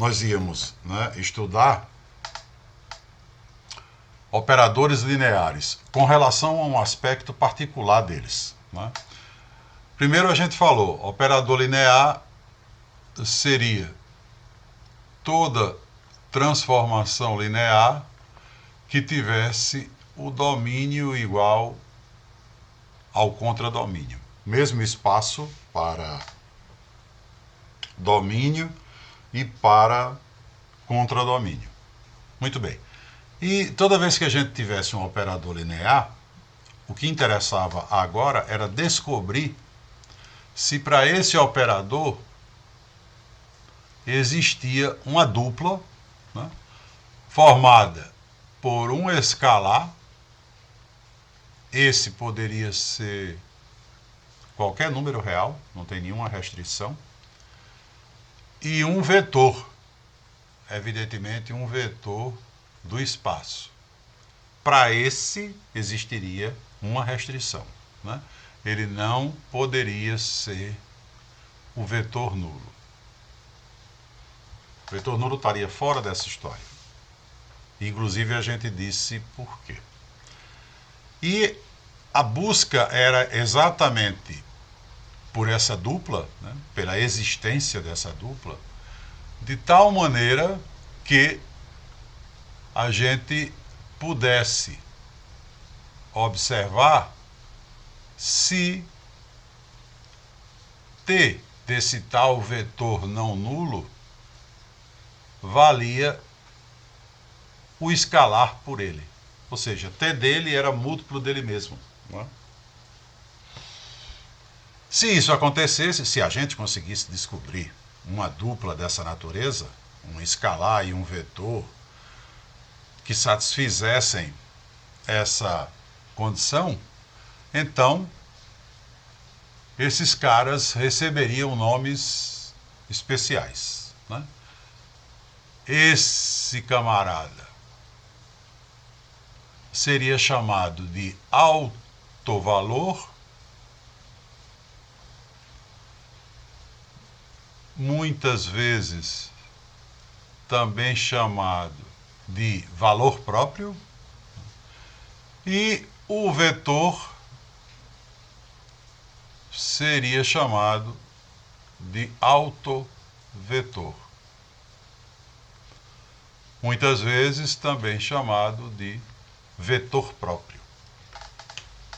nós íamos, né, estudar operadores lineares com relação a um aspecto particular deles, né? Primeiro a gente falou, operador linear seria toda transformação linear que tivesse o domínio igual ao contradomínio. Mesmo espaço para domínio e para contradomínio. Muito bem. E toda vez que a gente tivesse um operador linear, o que interessava agora era descobrir se para esse operador existia uma dupla, né, formada por um escalar. Esse poderia ser qualquer número real, não tem nenhuma restrição, e um vetor, evidentemente um vetor do espaço. Para esse existiria uma restrição, né? Ele não poderia ser o vetor nulo. O vetor nulo estaria fora dessa história. Inclusive a gente disse por quê. E a busca era exatamente por essa dupla, né, pela existência dessa dupla, de tal maneira que a gente pudesse observar se T desse tal vetor não nulo valia o escalar por ele. Ou seja, T dele era múltiplo dele mesmo, não é? Se isso acontecesse, se a gente conseguisse descobrir uma dupla dessa natureza, um escalar e um vetor, que satisfizessem essa condição, então esses caras receberiam nomes especiais, né? Esse camarada seria chamado de alto valor, muitas vezes também chamado de valor próprio, e o vetor seria chamado de autovetor, muitas vezes também chamado de vetor próprio.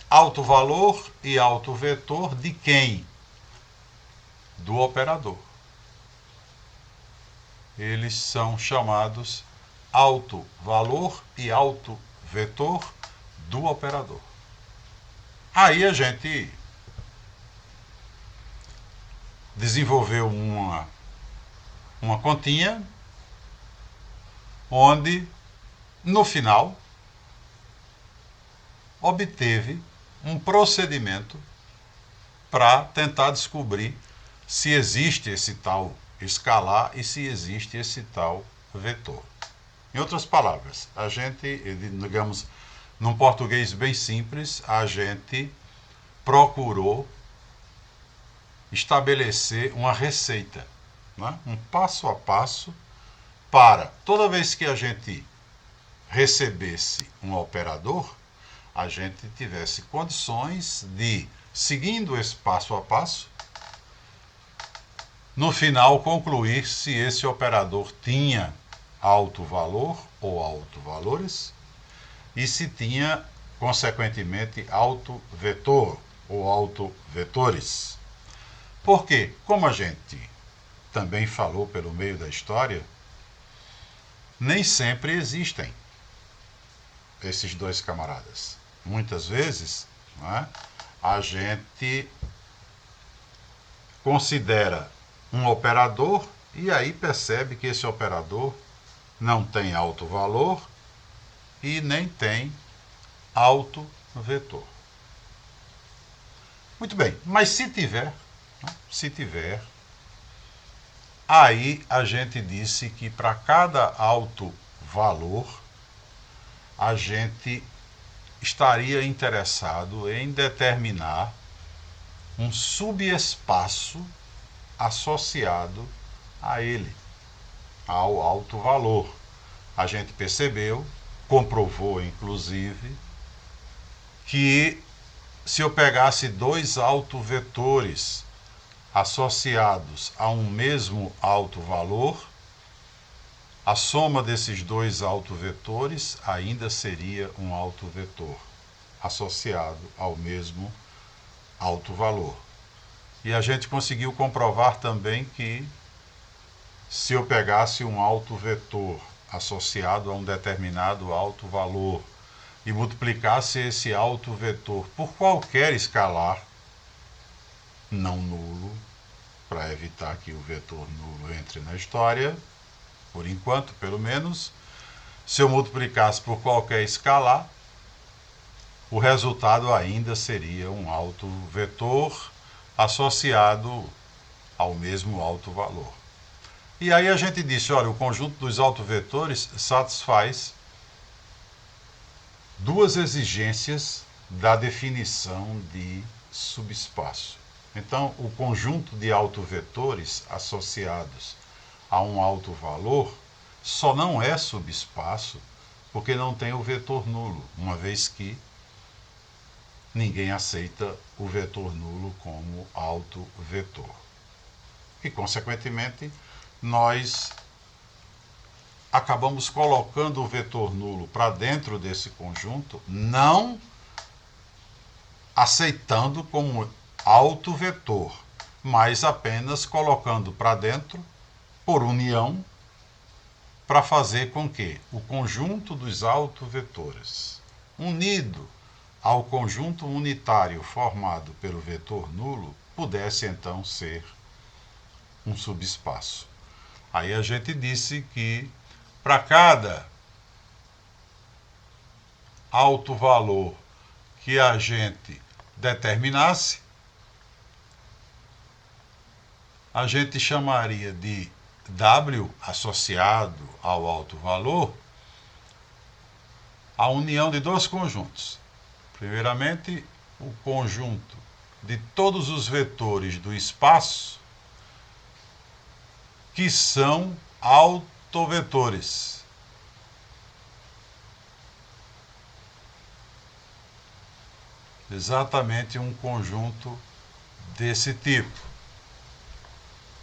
Alto valor e autovetor de quem? Do operador. Eles são chamados alto valor e alto vetor do operador. Aí a gente desenvolveu uma continha onde no final obteve um procedimento para tentar descobrir se existe esse tal escalar e se existe esse tal vetor. Em outras palavras, a gente, digamos, num português bem simples, a gente procurou estabelecer uma receita, né? Um passo a passo para, toda vez que a gente recebesse um operador, a gente tivesse condições de, seguindo esse passo a passo, no final concluir se esse operador tinha alto valor ou alto valores e se tinha, consequentemente, alto vetor ou alto vetores. Porque, como a gente também falou pelo meio da história, nem sempre existem esses dois camaradas. Muitas vezes, né, a gente considera um operador e aí percebe que esse operador não tem alto valor e nem tem alto vetor. Muito bem, mas se tiver, aí a gente disse que para cada alto valor a gente estaria interessado em determinar um subespaço associado a ele. ao alto valor. A gente percebeu, comprovou inclusive, que se eu pegasse dois autovetores associados a um mesmo alto valor, a soma desses dois autovetores ainda seria um autovetor associado ao mesmo alto valor. E a gente conseguiu comprovar também que se eu pegasse um autovetor associado a um determinado alto valor e multiplicasse esse autovetor por qualquer escalar não nulo, para evitar que o vetor nulo entre na história, por enquanto, pelo menos, se eu multiplicasse por qualquer escalar, o resultado ainda seria um autovetor associado ao mesmo alto valor. E aí a gente disse, olha, o conjunto dos autovetores satisfaz duas exigências da definição de subespaço. Então, o conjunto de autovetores associados a um alto valor só não é subespaço porque não tem o vetor nulo, uma vez que ninguém aceita o vetor nulo como autovetor. E, consequentemente, nós acabamos colocando o vetor nulo para dentro desse conjunto, não aceitando como autovetor, mas apenas colocando para dentro, por união, para fazer com que o conjunto dos autovetores, unido ao conjunto unitário formado pelo vetor nulo, pudesse então ser um subespaço. Aí a gente disse que para cada alto valor que a gente determinasse, a gente chamaria de W associado ao alto valor a união de dois conjuntos. Primeiramente, o conjunto de todos os vetores do espaço que são autovetores. Exatamente um conjunto desse tipo.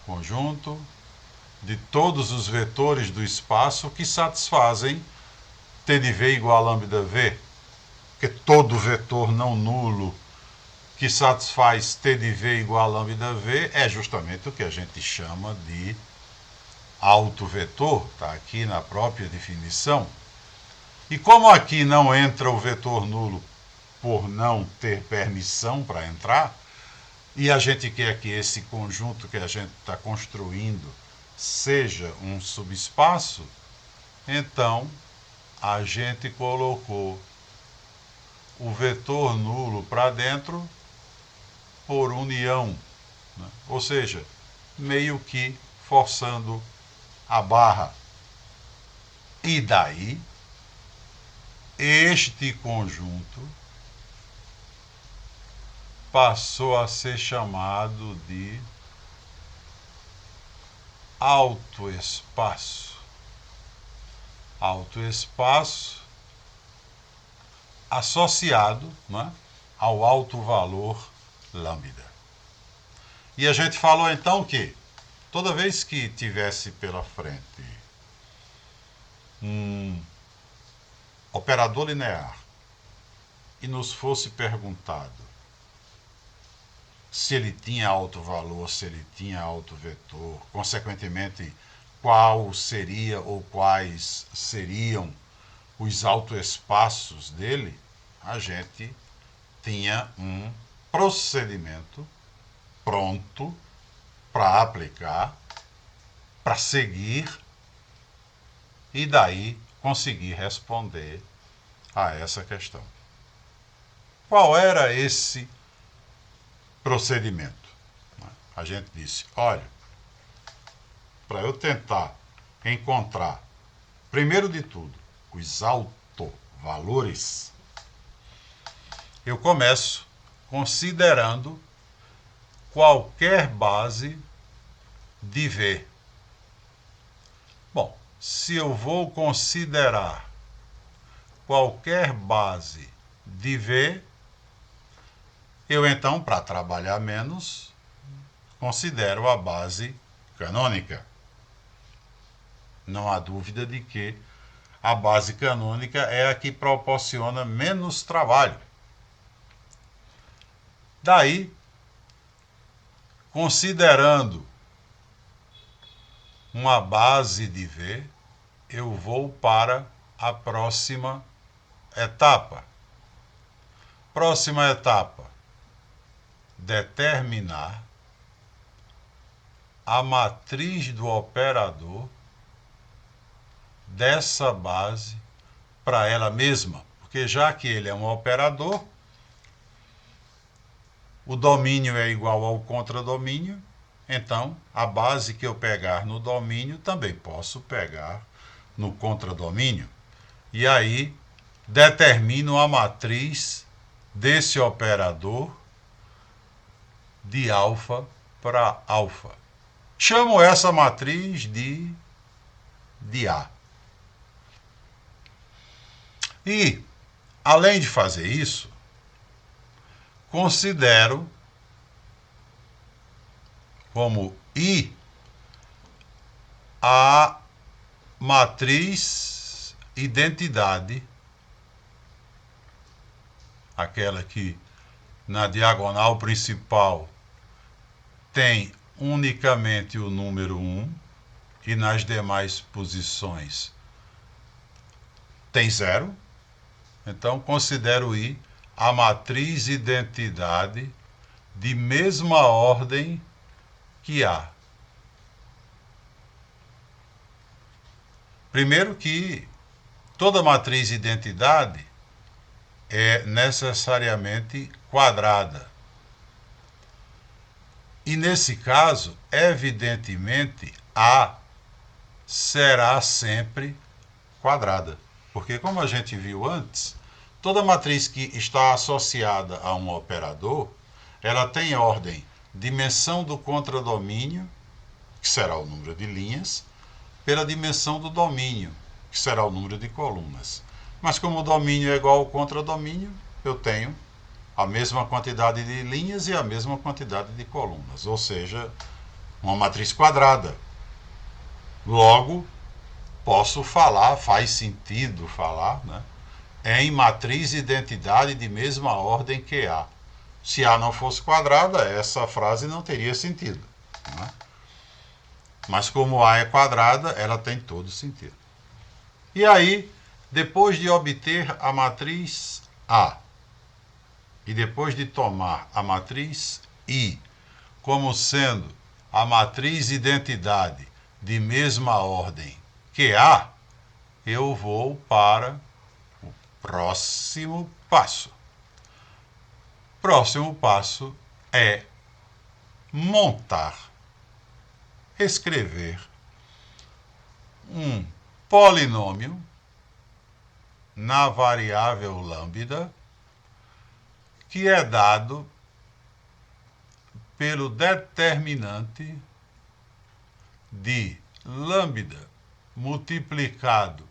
Conjunto de todos os vetores do espaço que satisfazem T de V igual a lambda V, porque todo vetor não nulo que satisfaz T de V igual a lambda V é justamente o que a gente chama de autovetor, está aqui na própria definição. E como aqui não entra o vetor nulo por não ter permissão para entrar, e a gente quer que esse conjunto que a gente está construindo seja um subespaço, então a gente colocou o vetor nulo para dentro por união, né? Ou seja, meio que forçando a barra. E daí, este conjunto passou a ser chamado de autoespaço. Autoespaço associado, né, ao alto valor lambda. E a gente falou então que toda vez que tivesse pela frente um operador linear e nos fosse perguntado se ele tinha alto valor, se ele tinha alto vetor, consequentemente, qual seria ou quais seriam os autoespaços dele, a gente tinha um procedimento pronto para aplicar, para seguir e daí conseguir responder a essa questão. Qual era esse procedimento? A gente disse, olha, para eu tentar encontrar, primeiro de tudo, os autovalores, eu começo considerando qualquer base de V. Bom, se eu vou considerar qualquer base de V, eu então, para trabalhar menos, considero a base canônica. Não há dúvida de que a base canônica é a que proporciona menos trabalho. Daí, considerando uma base de V, eu vou para a próxima etapa. Próxima etapa: determinar a matriz do operador dessa base para ela mesma, porque já que ele é um operador, o domínio é igual ao contradomínio, então a base que eu pegar no domínio também posso pegar no contradomínio. E aí determino a matriz desse operador de alfa para alfa. Chamo essa matriz de A. E, além de fazer isso, considero como I a matriz identidade, aquela que na diagonal principal tem unicamente o número 1 e nas demais posições tem 0. Então, considero I a matriz identidade de mesma ordem que A. Primeiro que toda matriz identidade é necessariamente quadrada. E nesse caso, evidentemente, A será sempre quadrada. Porque, como a gente viu antes, toda matriz que está associada a um operador, ela tem ordem dimensão do contradomínio, que será o número de linhas, pela dimensão do domínio, que será o número de colunas. Mas como o domínio é igual ao contradomínio, eu tenho a mesma quantidade de linhas e a mesma quantidade de colunas, ou seja, uma matriz quadrada. Logo, posso falar, faz sentido falar, né, em matriz identidade de mesma ordem que A. Se A não fosse quadrada, essa frase não teria sentido. Né? Mas como A é quadrada, ela tem todo sentido. E aí, depois de obter a matriz A, e depois de tomar a matriz I como sendo a matriz identidade de mesma ordem que A, eu vou para o próximo passo. Próximo passo é montar, escrever um polinômio na variável lambda que é dado pelo determinante de lambda multiplicado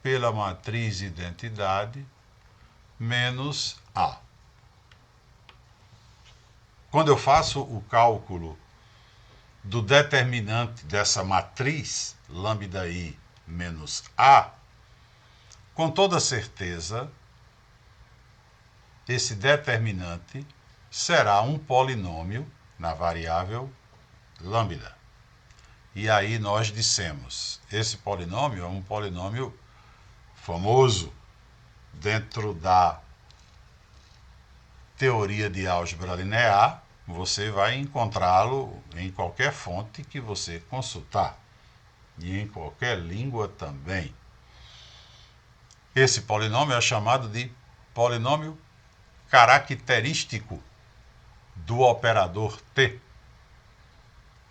pela matriz identidade menos A. Quando eu faço o cálculo do determinante dessa matriz, lambda I menos A, com toda certeza, esse determinante será um polinômio na variável lambda. E aí nós dissemos, esse polinômio é um polinômio famoso dentro da teoria de álgebra linear. Você vai encontrá-lo em qualquer fonte que você consultar e em qualquer língua também. Esse polinômio é chamado de polinômio característico do operador T,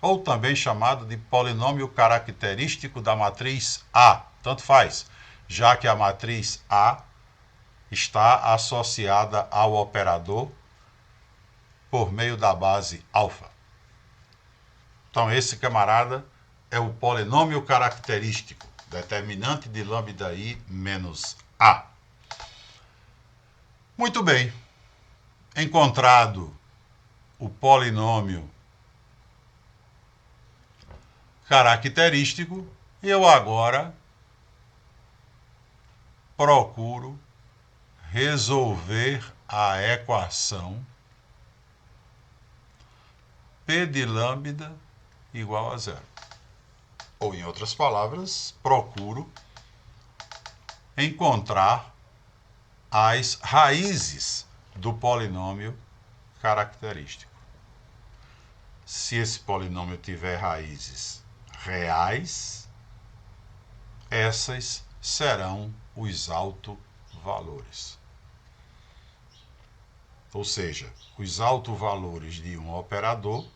ou também chamado de polinômio característico da matriz A, tanto faz, já que a matriz A está associada ao operador por meio da base alfa. Então esse camarada é o polinômio característico, determinante de lambda-i menos a. Muito bem. Encontrado o polinômio característico, eu agora procuro resolver a equação P de lambda igual a zero. Ou, em outras palavras, procuro encontrar as raízes do polinômio característico. Se esse polinômio tiver raízes reais, essas serão os autovalores. Ou seja, os autovalores de um operador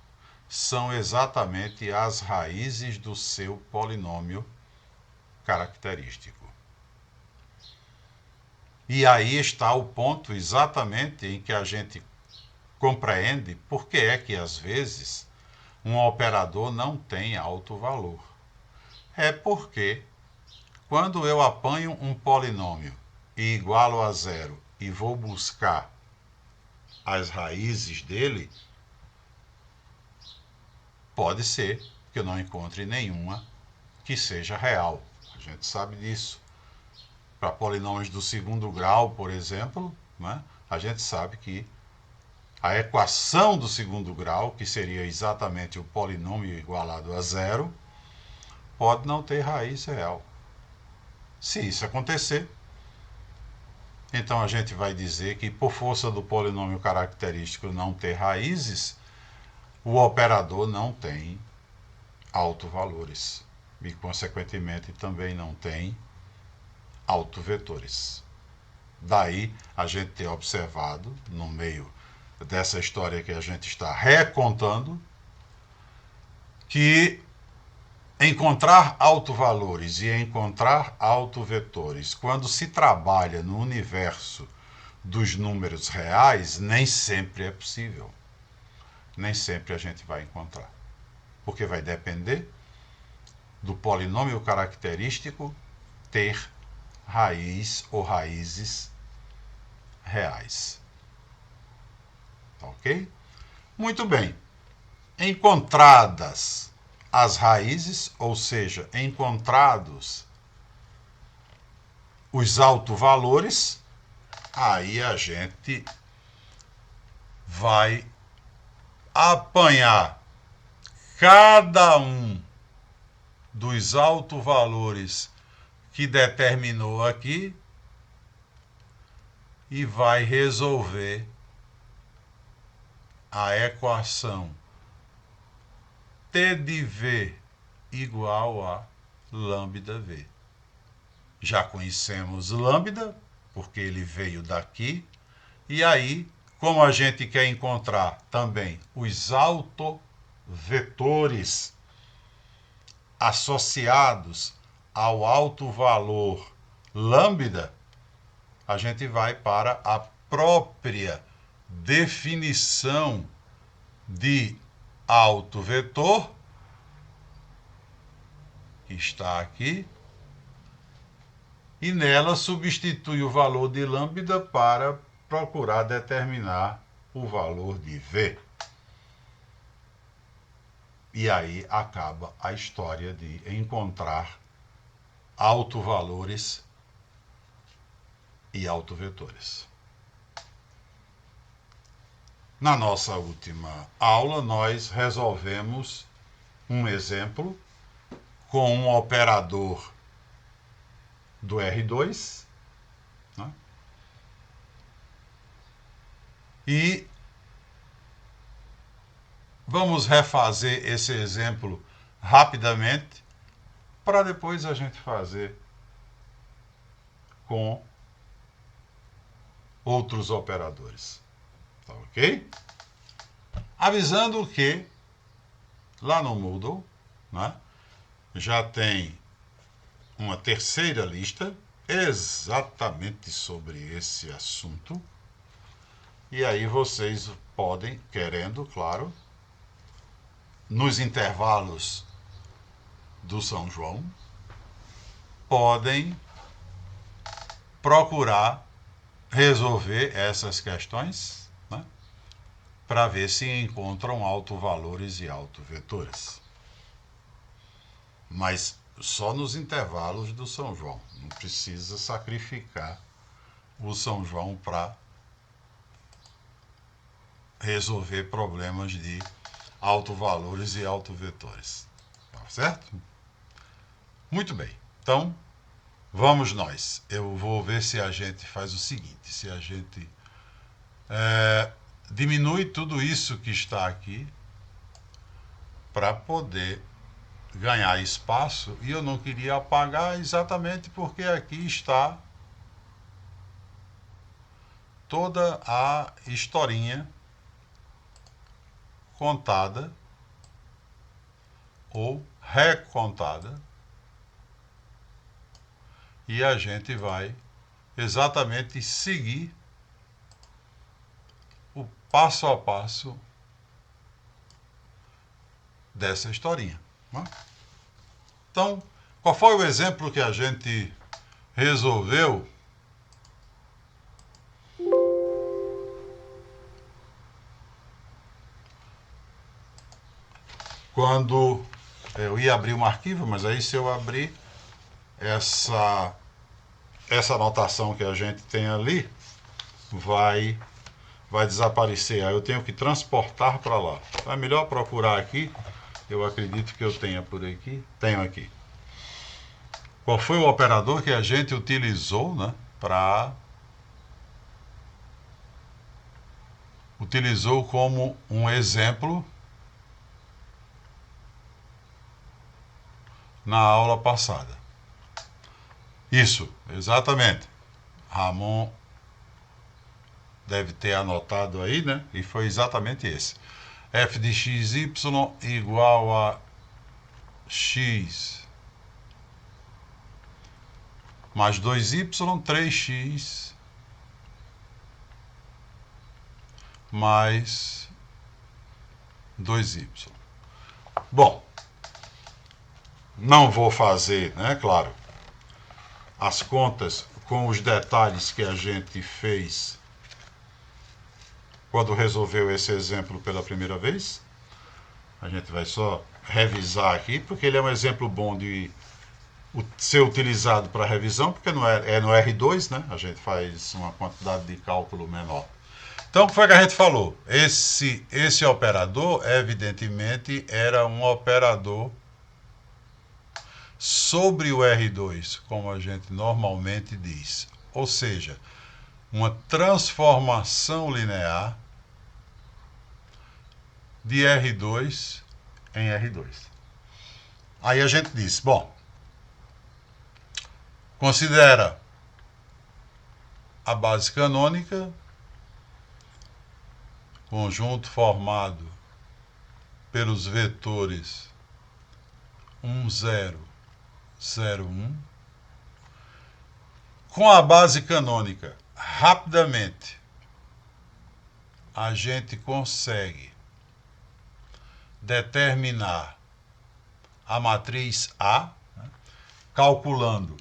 são exatamente as raízes do seu polinômio característico. E aí está o ponto exatamente em que a gente compreende por que é que, às vezes, um operador não tem alto valor. É porque, quando eu apanho um polinômio e igualo a zero e vou buscar as raízes dele, pode ser que eu não encontre nenhuma que seja real. A gente sabe disso. Para polinômios do segundo grau, por exemplo, né, a gente sabe que a equação do segundo grau, que seria exatamente o polinômio igualado a zero, pode não ter raiz real. Se isso acontecer, então a gente vai dizer que, por força do polinômio característico não ter raízes, o operador não tem autovalores e, consequentemente, também não tem autovetores. Daí a gente ter observado, no meio dessa história que a gente está recontando, que encontrar autovalores e encontrar autovetores, quando se trabalha no universo dos números reais, nem sempre é possível. Nem sempre a gente vai encontrar. Porque vai depender do polinômio característico ter raiz ou raízes reais. Ok? Muito bem. Encontradas as raízes, ou seja, encontrados os autovalores, aí a gente vai apanhar cada um dos autovalores que determinou aqui e vai resolver a equação T de V igual a lambda V. Já conhecemos lambda, porque ele veio daqui, e aí, como a gente quer encontrar também os autovetores associados ao alto valor lambda, a gente vai para a própria definição de autovetor, que está aqui, e nela substitui o valor de lambda para procurar determinar o valor de V. E aí acaba a história de encontrar autovalores e autovetores. Na nossa última aula, nós resolvemos um exemplo com um operador do R2, né? E vamos refazer esse exemplo rapidamente para depois a gente fazer com outros operadores. Tá ok? Avisando que lá no Moodle, né, já tem uma terceira lista exatamente sobre esse assunto. E aí vocês podem, querendo, claro, nos intervalos do São João podem procurar resolver essas questões, né, para ver se encontram autovalores e autovetores. Mas só nos intervalos do São João. Não precisa sacrificar o São João para resolver problemas de autovalores e autovetores. Tá certo? Muito bem. Então, vamos nós. Eu vou ver se a gente faz o seguinte, se a gente diminui tudo isso que está aqui para poder ganhar espaço, e eu não queria apagar exatamente porque aqui está toda a historinha contada ou recontada, e a gente vai exatamente seguir o passo a passo dessa historinha, né? Então, qual foi o exemplo que a gente resolveu? Quando eu ia abrir um arquivo, mas aí se eu abrir essa anotação que a gente tem ali, vai desaparecer. Aí eu tenho que transportar para lá. Então é melhor procurar aqui. Eu acredito que eu tenha por aqui. Tenho aqui. Qual foi o operador que a gente utilizou, né, utilizou como um exemplo na aula passada? Isso, exatamente. Ramon deve ter anotado aí, né? E foi exatamente esse. F de xy igual a x mais 2y, 3x mais 2y. Bom, não vou fazer, né, claro, as contas com os detalhes que a gente fez quando resolveu esse exemplo pela primeira vez. A gente vai só revisar aqui, porque ele é um exemplo bom de ser utilizado para revisão, porque é no R2, né? A gente faz uma quantidade de cálculo menor. Então, o que foi que a gente falou? Esse operador, evidentemente, era um operador sobre o R2, como a gente normalmente diz. Ou seja, uma transformação linear de R2 em R2. Aí a gente diz, bom, considera a base canônica, conjunto formado pelos vetores 1, 0, 0, 1. Com a base canônica, rapidamente, a gente consegue determinar a matriz A, né, calculando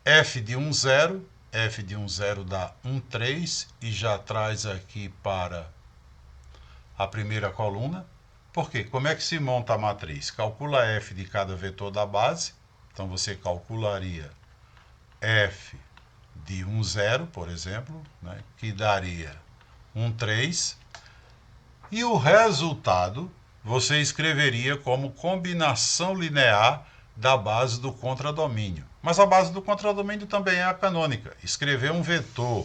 f de 1, 0, f de 1, 0 dá 1, 3, e já traz aqui para a primeira coluna. Por quê? Como é que se monta a matriz? Calcula f de cada vetor da base, então você calcularia f de 1, 0, por exemplo, né, que daria 1, 3, e o resultado você escreveria como combinação linear da base do contradomínio. Mas a base do contradomínio também é a canônica. Escrever um vetor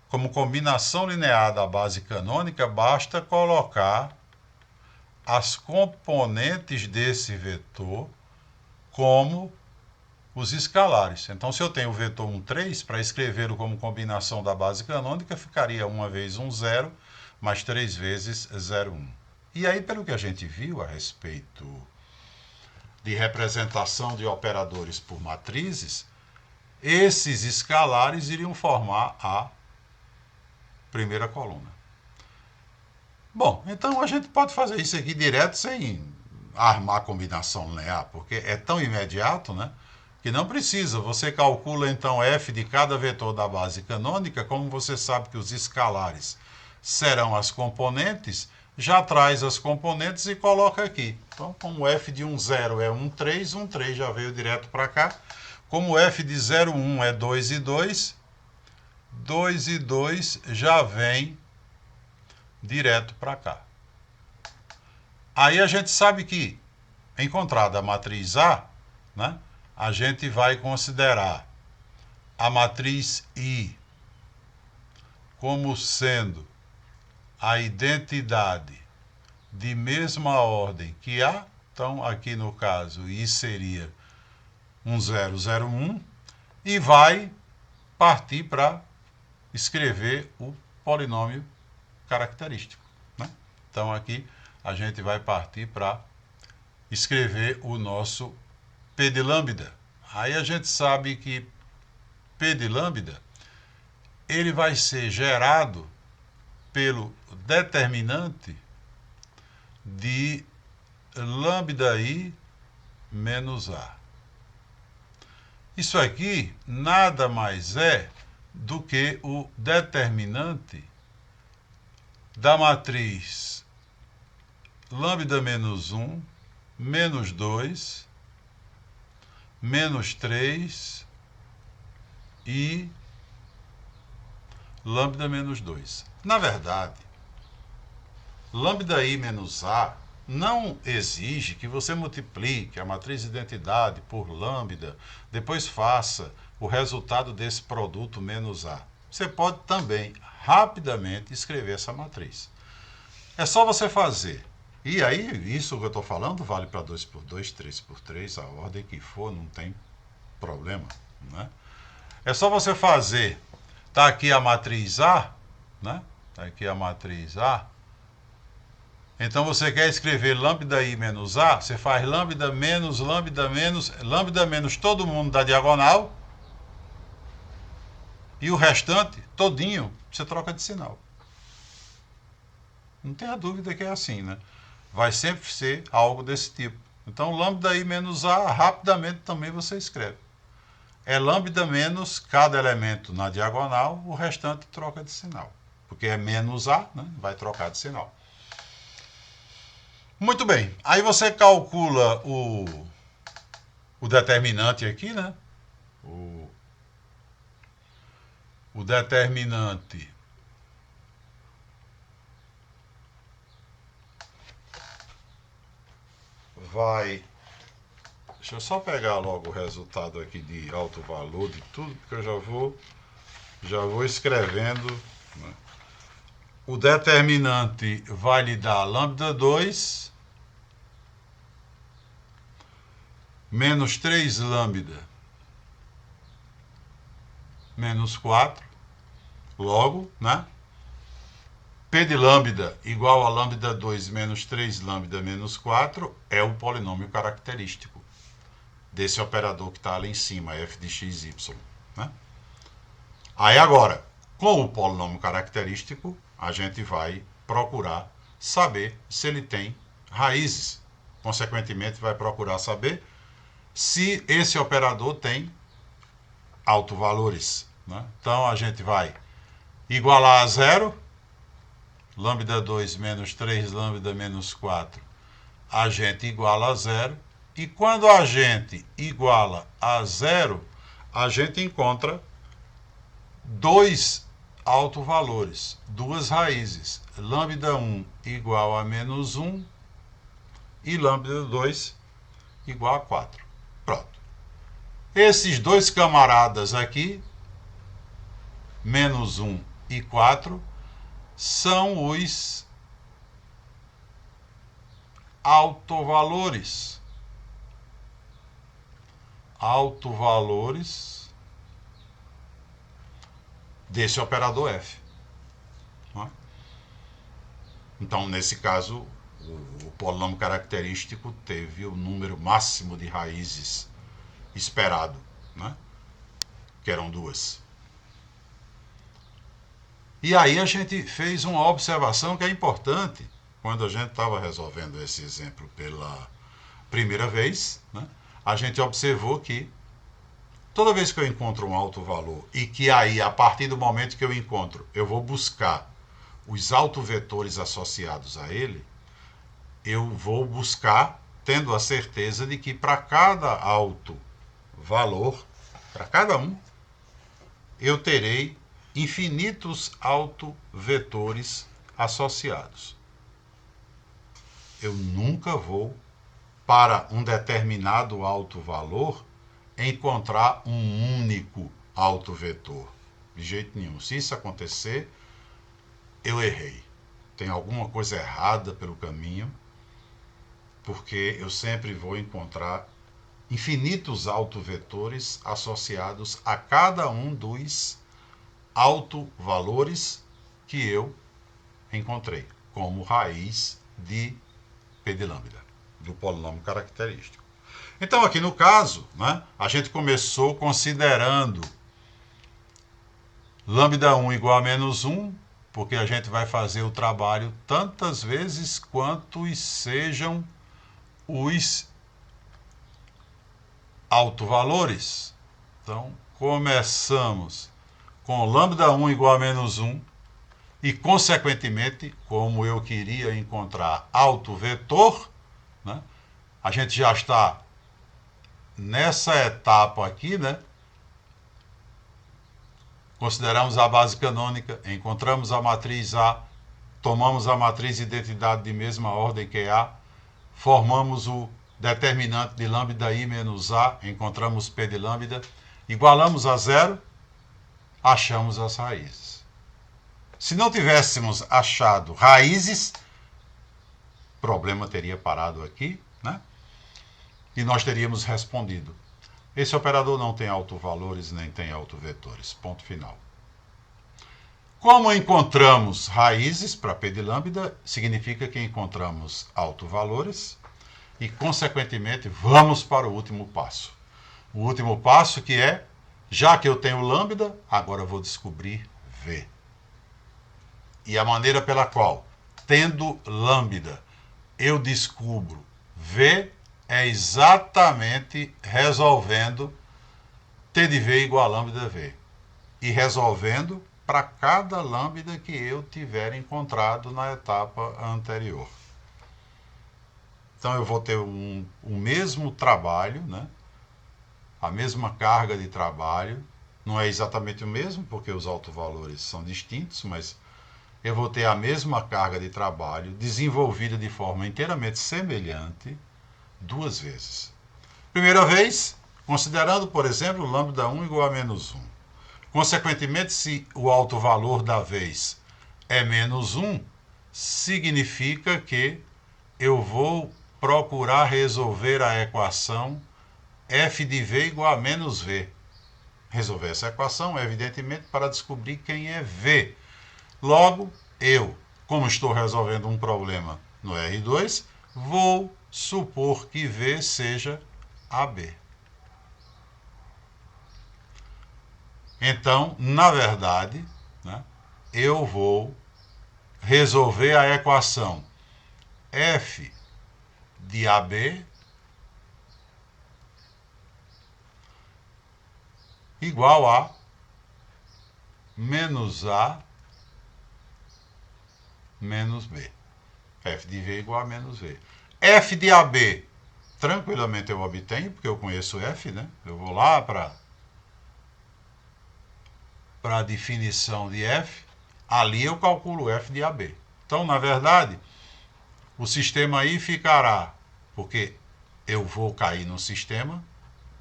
como combinação linear da base canônica, basta colocar as componentes desse vetor como os escalares. Então, se eu tenho o vetor 1, 3, para escrevê-lo como combinação da base canônica, ficaria 1 vezes 1, 0, mais 3 vezes 0, 1. E aí, pelo que a gente viu a respeito de representação de operadores por matrizes, esses escalares iriam formar a primeira coluna. Bom, então a gente pode fazer isso aqui direto sem armar combinação linear, porque é tão imediato, né? Que não precisa. Você calcula então f de cada vetor da base canônica, como você sabe que os escalares serão as componentes, já traz as componentes e coloca aqui. Então, como f de 1, 0 é 1, 3, 1, 3 já veio direto para cá. Como f de 0, 1 é 2 e 2, 2 e 2 já vem direto para cá. Aí a gente sabe que, encontrada a matriz A, né, a gente vai considerar a matriz I como sendo a identidade de mesma ordem que A. Então, aqui no caso, I seria 1001 e vai partir para escrever o polinômio característico, né? Então, aqui a gente vai partir para escrever o nosso P de lambda. Aí a gente sabe que P de lambda ele vai ser gerado pelo determinante de lambda I menos A. Isso aqui nada mais é do que o determinante da matriz lambda menos 1, menos 2, menos 3 e lambda menos 2. Na verdade, lambda I menos A não exige que você multiplique a matriz de identidade por lambda, depois faça o resultado desse produto menos A. Você pode também rapidamente escrever essa matriz. É só você fazer. E aí, isso que eu estou falando vale para 2 por 2, 3 por 3, a ordem que for, não tem problema, né? É só você fazer. Está aqui a matriz A, né? Está aqui a matriz A. Então você quer escrever lambda I menos A, você faz lambda menos todo mundo da diagonal e o restante, todinho, você troca de sinal. Não tenha dúvida que é assim, né? Vai sempre ser algo desse tipo. Então lambda I menos A, rapidamente também você escreve. É lambda menos cada elemento na diagonal, o restante troca de sinal. Porque é menos A, né? Vai trocar de sinal. Muito bem, aí você calcula o determinante aqui, né? O determinante vai... Deixa eu só pegar logo o resultado aqui de alto valor de tudo, porque eu já vou escrevendo, né? O determinante vai lhe dar lambda 2 menos 3 lambda menos 4, logo, né? P de lambda igual a lambda 2 menos 3 lambda menos 4 é o polinômio característico desse operador que está ali em cima, f de x, y, né? Aí agora, com o polinômio característico, a gente vai procurar saber se ele tem raízes. Consequentemente, vai procurar saber se esse operador tem autovalores, né? Então, a gente vai igualar a zero, lambda 2 menos 3 lambda menos 4, a gente iguala a zero. E quando a gente iguala a zero, a gente encontra dois autovalores, duas raízes, lambda 1 igual a menos 1 e lambda 2 igual a 4. Pronto. Esses dois camaradas aqui, menos 1 e 4, são os autovalores. Autovalores desse operador f. Então, nesse caso, o polinômio característico teve o número máximo de raízes esperado, né? Que eram duas. E aí a gente fez uma observação que é importante quando a gente estava resolvendo esse exemplo primeira vez, né, a gente observou que toda vez que eu encontro um alto valor e que aí, a partir do momento que eu encontro, eu vou buscar os autovetores associados a ele, eu vou buscar tendo a certeza de que para cada alto valor, para cada um, eu terei infinitos autovetores associados. Eu nunca vou, para um determinado alto valor, encontrar um único autovetor. De jeito nenhum. Se isso acontecer, eu errei. Tem alguma coisa errada pelo caminho, porque eu sempre vou encontrar infinitos autovetores associados a cada um dos autovalores que eu encontrei, como raiz de P de lambda, do polinômio característico. Então, aqui no caso, né, a gente começou considerando lambda1 igual a menos 1, porque a gente vai fazer o trabalho tantas vezes quantos sejam os autovalores. Então, começamos com lambda1 igual a menos 1 e, consequentemente, como eu queria encontrar autovetor, né, a gente já está nessa etapa aqui, né? Consideramos a base canônica, encontramos a matriz A, tomamos a matriz identidade de mesma ordem que A, formamos o determinante de lambda I menos A, encontramos P de lambda, igualamos a zero, achamos as raízes. Se não tivéssemos achado raízes, o problema teria parado aqui, né? E nós teríamos respondido: esse operador não tem autovalores nem tem autovetores. Ponto final. Como encontramos raízes para P de lambda, significa que encontramos autovalores e, consequentemente, vamos para o último passo. O último passo que é, já que eu tenho lambda, agora eu vou descobrir V. E a maneira pela qual, tendo lambda, eu descubro V é exatamente resolvendo T de V igual a lambda V. E resolvendo para cada lambda que eu tiver encontrado na etapa anterior. Então eu vou ter o mesmo trabalho, né? A mesma carga de trabalho. Não é exatamente o mesmo, porque os autovalores são distintos, mas eu vou ter a mesma carga de trabalho desenvolvida de forma inteiramente semelhante duas vezes. Primeira vez, considerando, por exemplo, lambda1 igual a menos 1. Consequentemente, se o autovalor da vez é menos 1, significa que eu vou procurar resolver a equação f de v igual a menos v. Resolver essa equação, evidentemente, para descobrir quem é v. Logo, eu, como estou resolvendo um problema no R2, vou supor que v seja AB. Então, na verdade, né, eu vou resolver a equação f de AB igual a menos A menos B. F de V igual a menos V. F de AB, tranquilamente eu obtenho, porque eu conheço F, né? Eu vou lá para a definição de F, ali eu calculo F de AB. Então, na verdade, o sistema aí ficará, porque eu vou cair no sistema,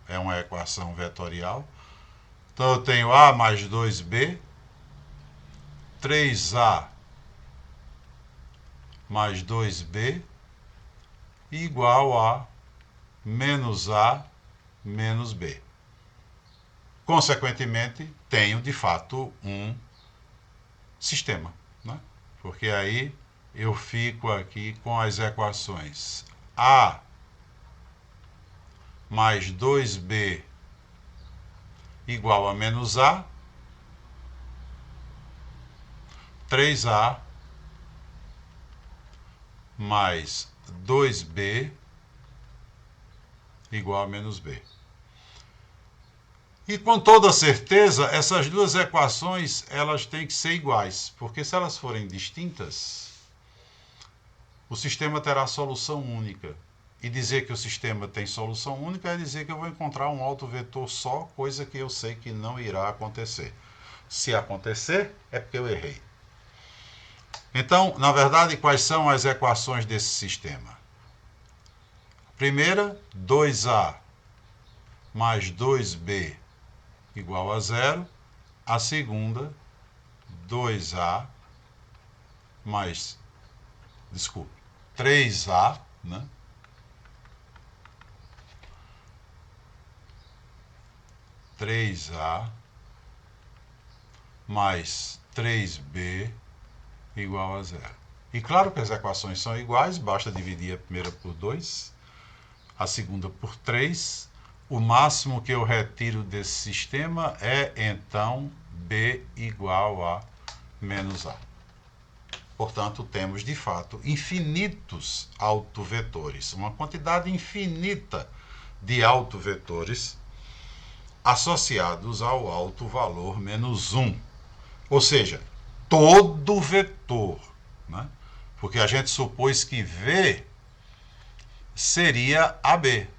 é uma equação vetorial. Então eu tenho A mais 2B, 3A mais 2B, igual a menos A menos B. Consequentemente, tenho de fato um sistema, né? Porque aí eu fico aqui com as equações A mais 2B igual a menos A, 3A mais 2B igual a menos B. E com toda certeza, essas duas equações elas têm que ser iguais, porque se elas forem distintas, o sistema terá solução única. E dizer que o sistema tem solução única é dizer que eu vou encontrar um autovetor só, coisa que eu sei que não irá acontecer. Se acontecer, é porque eu errei. Então, na verdade, quais são as equações desse sistema? Primeira, 2A mais 2B igual a zero. A segunda, 2A mais, desculpe, 3A, né? 3A mais 3B igual a zero. E claro que as equações são iguais, basta dividir a primeira por 2, a segunda por 3. O máximo que eu retiro desse sistema é, então, B igual a menos A. Portanto, temos, de fato, infinitos autovetores, uma quantidade infinita de autovetores associados ao alto valor menos 1. Ou seja, todo vetor, né? Porque a gente supôs que V seria AB.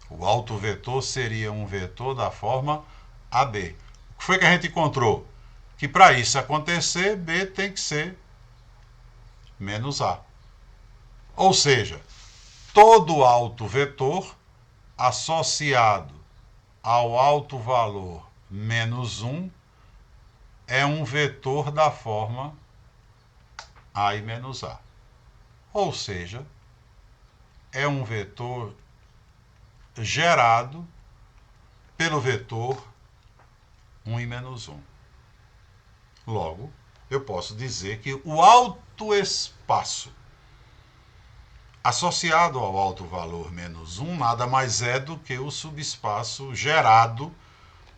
O autovetor seria um vetor da forma AB. O que foi que a gente encontrou? Que para isso acontecer, B tem que ser menos A. Ou seja, todo autovetor associado ao alto valor menos 1 é um vetor da forma A e menos A. Ou seja, é um vetor gerado pelo vetor 1 e menos 1. Logo, eu posso dizer que o alto espaço associado ao alto valor menos 1 nada mais é do que o subespaço gerado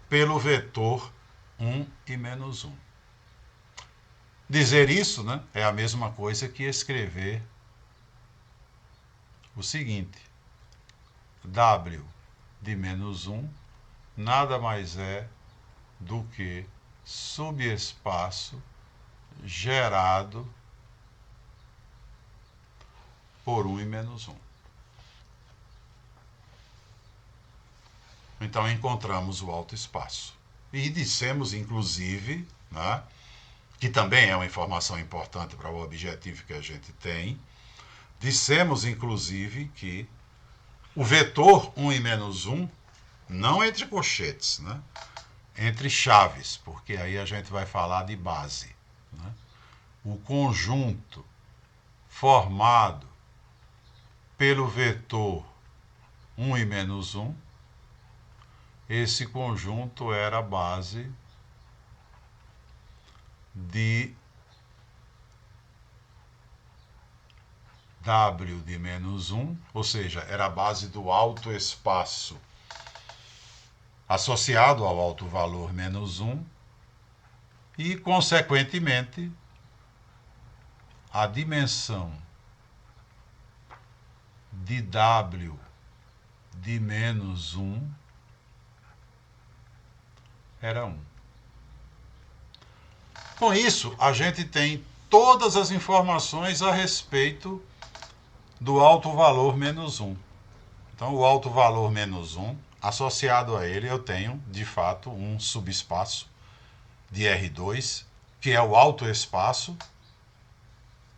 pelo vetor 1 e menos 1. Dizer isso, né, é a mesma coisa que escrever o seguinte: W de menos 1 nada mais é do que subespaço gerado por 1 e menos 1. Então encontramos o alto espaço. E dissemos, inclusive, né, que também é uma informação importante para o objetivo que a gente tem, dissemos, inclusive, que o vetor 1 e menos 1, não entre colchetes, né, entre chaves, porque aí a gente vai falar de base, né, o conjunto formado pelo vetor 1 e menos 1, esse conjunto era a base de W de menos 1, ou seja, era a base do alto espaço associado ao alto valor menos 1 e, consequentemente, a dimensão de W de menos 1 era 1. Com isso, a gente tem todas as informações a respeito do alto valor menos 1. Então, o alto valor menos 1, associado a ele, eu tenho, de fato, um subespaço de R2, que é o alto espaço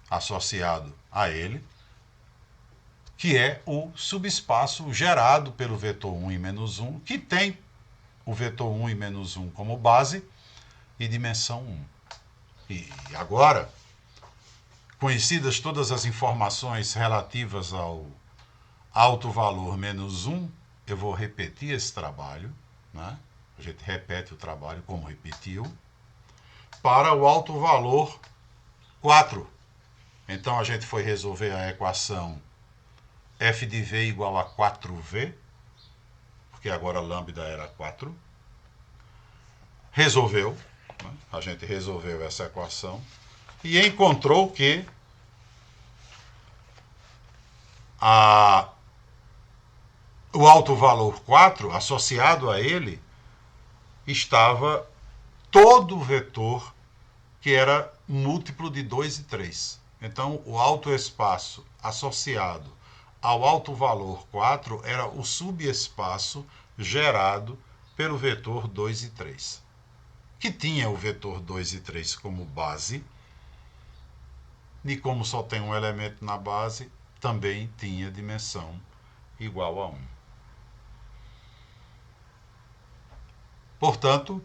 associado a ele, que é o subespaço gerado pelo vetor 1 e menos 1, que tem o vetor 1 e menos 1 como base e dimensão 1. E agora, conhecidas todas as informações relativas ao alto valor menos 1, eu vou repetir esse trabalho, né? A gente repete o trabalho como repetiu, para o alto valor 4. Então a gente foi resolver a equação f de v igual a 4v, porque agora a lambda era 4. Resolveu, né? A gente resolveu essa equação e encontrou que a o alto valor 4, associado a ele, estava todo o vetor que era múltiplo de 2 e 3. Então, o alto espaço associado ao alto valor 4 era o subespaço gerado pelo vetor 2 e 3, que tinha o vetor 2 e 3 como base, e como só tem um elemento na base, também tinha dimensão igual a 1. Portanto,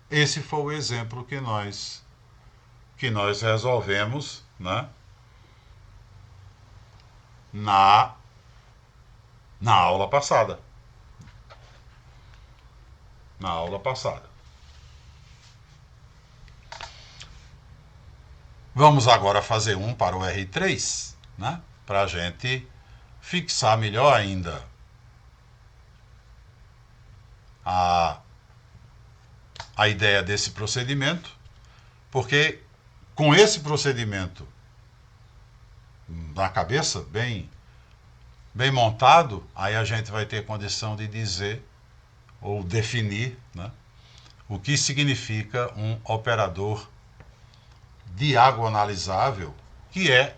esse foi o exemplo que nós resolvemos, né, na aula passada. Na aula passada. Vamos agora fazer um para o R3, né, para a gente fixar melhor ainda a ideia desse procedimento, porque com esse procedimento na cabeça, bem montado, aí a gente vai ter condição de dizer ou definir, né, o que significa um operador diagonalizável, que é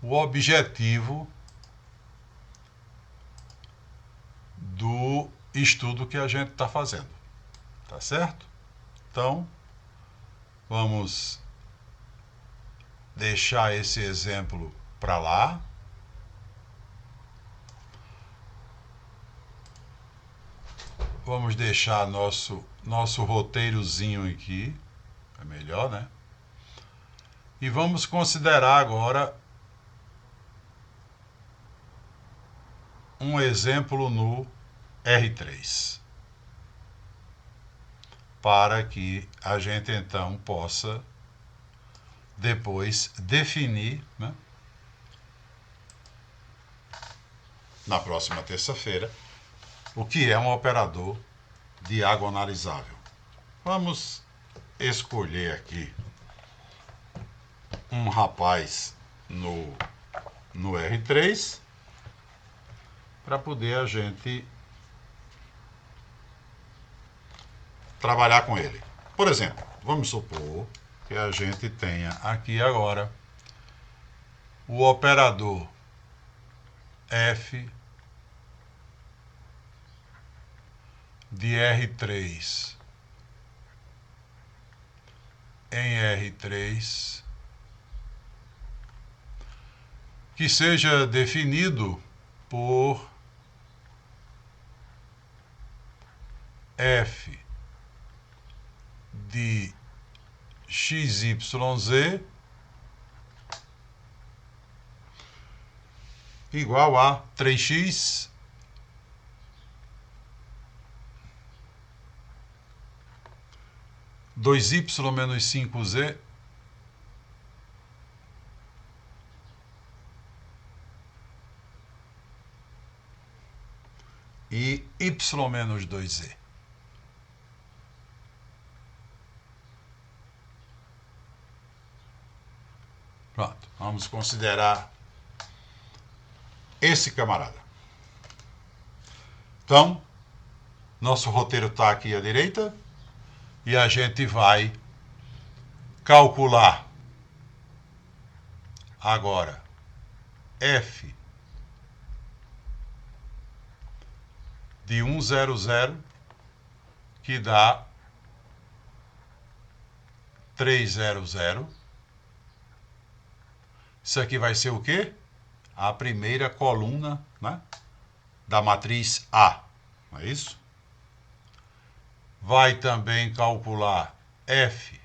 o objetivo do estudo que a gente está fazendo. Tá certo? Então, vamos deixar esse exemplo para lá. Vamos deixar nosso roteirozinho aqui. É melhor, né? E vamos considerar agora um exemplo no R3. Para que a gente então possa depois definir, né, na próxima terça-feira, o que é um operador diagonalizável. Vamos escolher aqui um rapaz no R3 para poder a gente trabalhar com ele. Por exemplo, vamos supor que a gente tenha aqui agora o operador f de R3 em R3 que seja definido por f de XYZ igual a 3x dois y menos 5z e y menos 2z. Pronto, vamos considerar esse camarada. Então, nosso roteiro está aqui à direita e a gente vai calcular agora f de 100, que dá 300. Isso aqui vai ser o quê? A primeira coluna, né, da matriz A. Não é isso? Vai também calcular f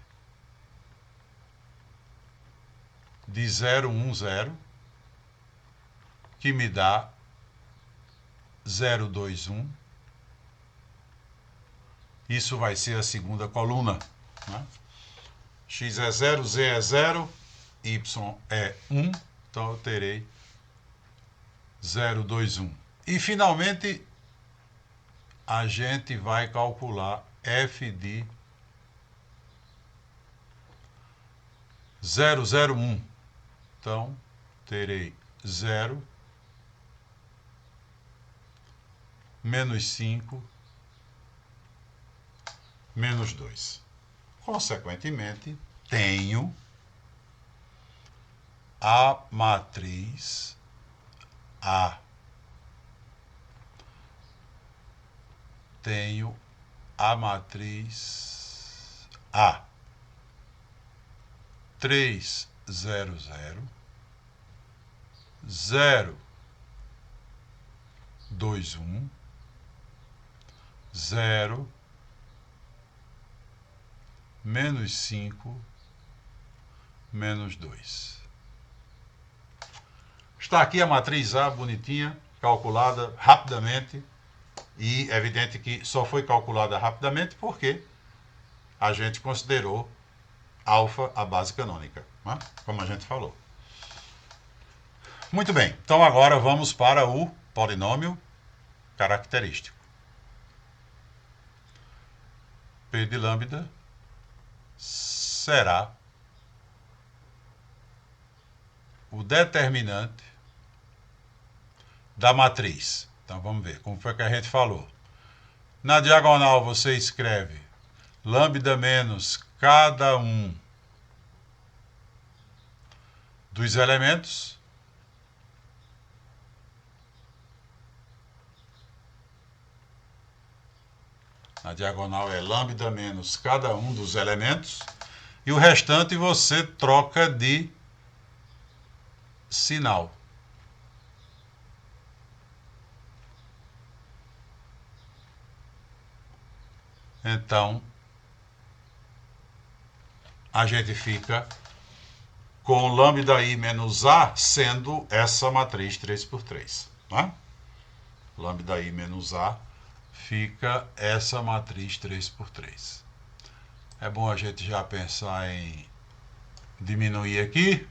de 010, que me dá 021. Isso vai ser a segunda coluna, né? X é 0, Z é 0, Y é 1, então eu terei 021. E finalmente a gente vai calcular f de 001. Então terei 0, menos 5, menos 2. Consequentemente, tenho a matriz A. Tenho a matriz A. 3, 0, 0, 0, 2, 1, 0, menos 5, menos 2. Está aqui a matriz A, bonitinha, calculada rapidamente. E é evidente que só foi calculada rapidamente porque a gente considerou alfa a base canônica, né? Como a gente falou. Muito bem, então agora vamos para o polinômio característico. P de lambda será o determinante da matriz. Então vamos ver como foi que a gente falou. Na diagonal você escreve lambda menos cada um dos elementos. Na diagonal é lambda menos cada um dos elementos. E o restante você troca de sinal. Então, a gente fica com lambda i menos A sendo essa matriz 3×3. Né? Lambda i menos A fica essa matriz 3×3. É bom a gente já pensar em diminuir aqui.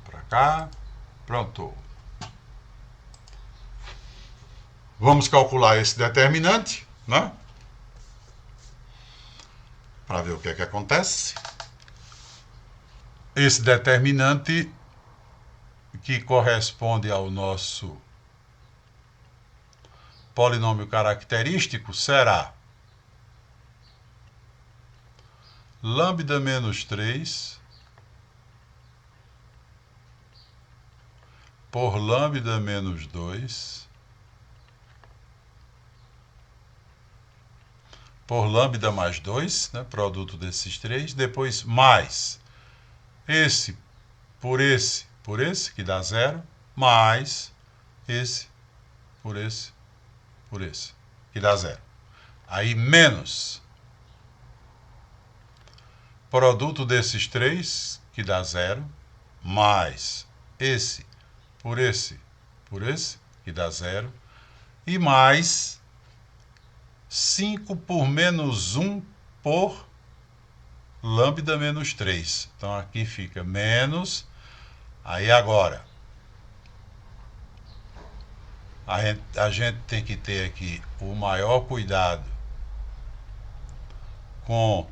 Para cá. Pronto. Vamos calcular esse determinante, né? Para ver o que é que acontece. Esse determinante que corresponde ao nosso polinômio característico será lambda menos 3 por lambda menos 2 por lambda mais 2, né, produto desses três, depois mais esse, que dá 0, mais esse, por esse, que dá 0. Aí menos produto desses três, que dá 0, mais esse, por esse, que dá 0, e mais 5 por menos 1 por lambda menos 3. Então aqui fica menos. Aí agora, a gente tem que ter aqui o maior cuidado com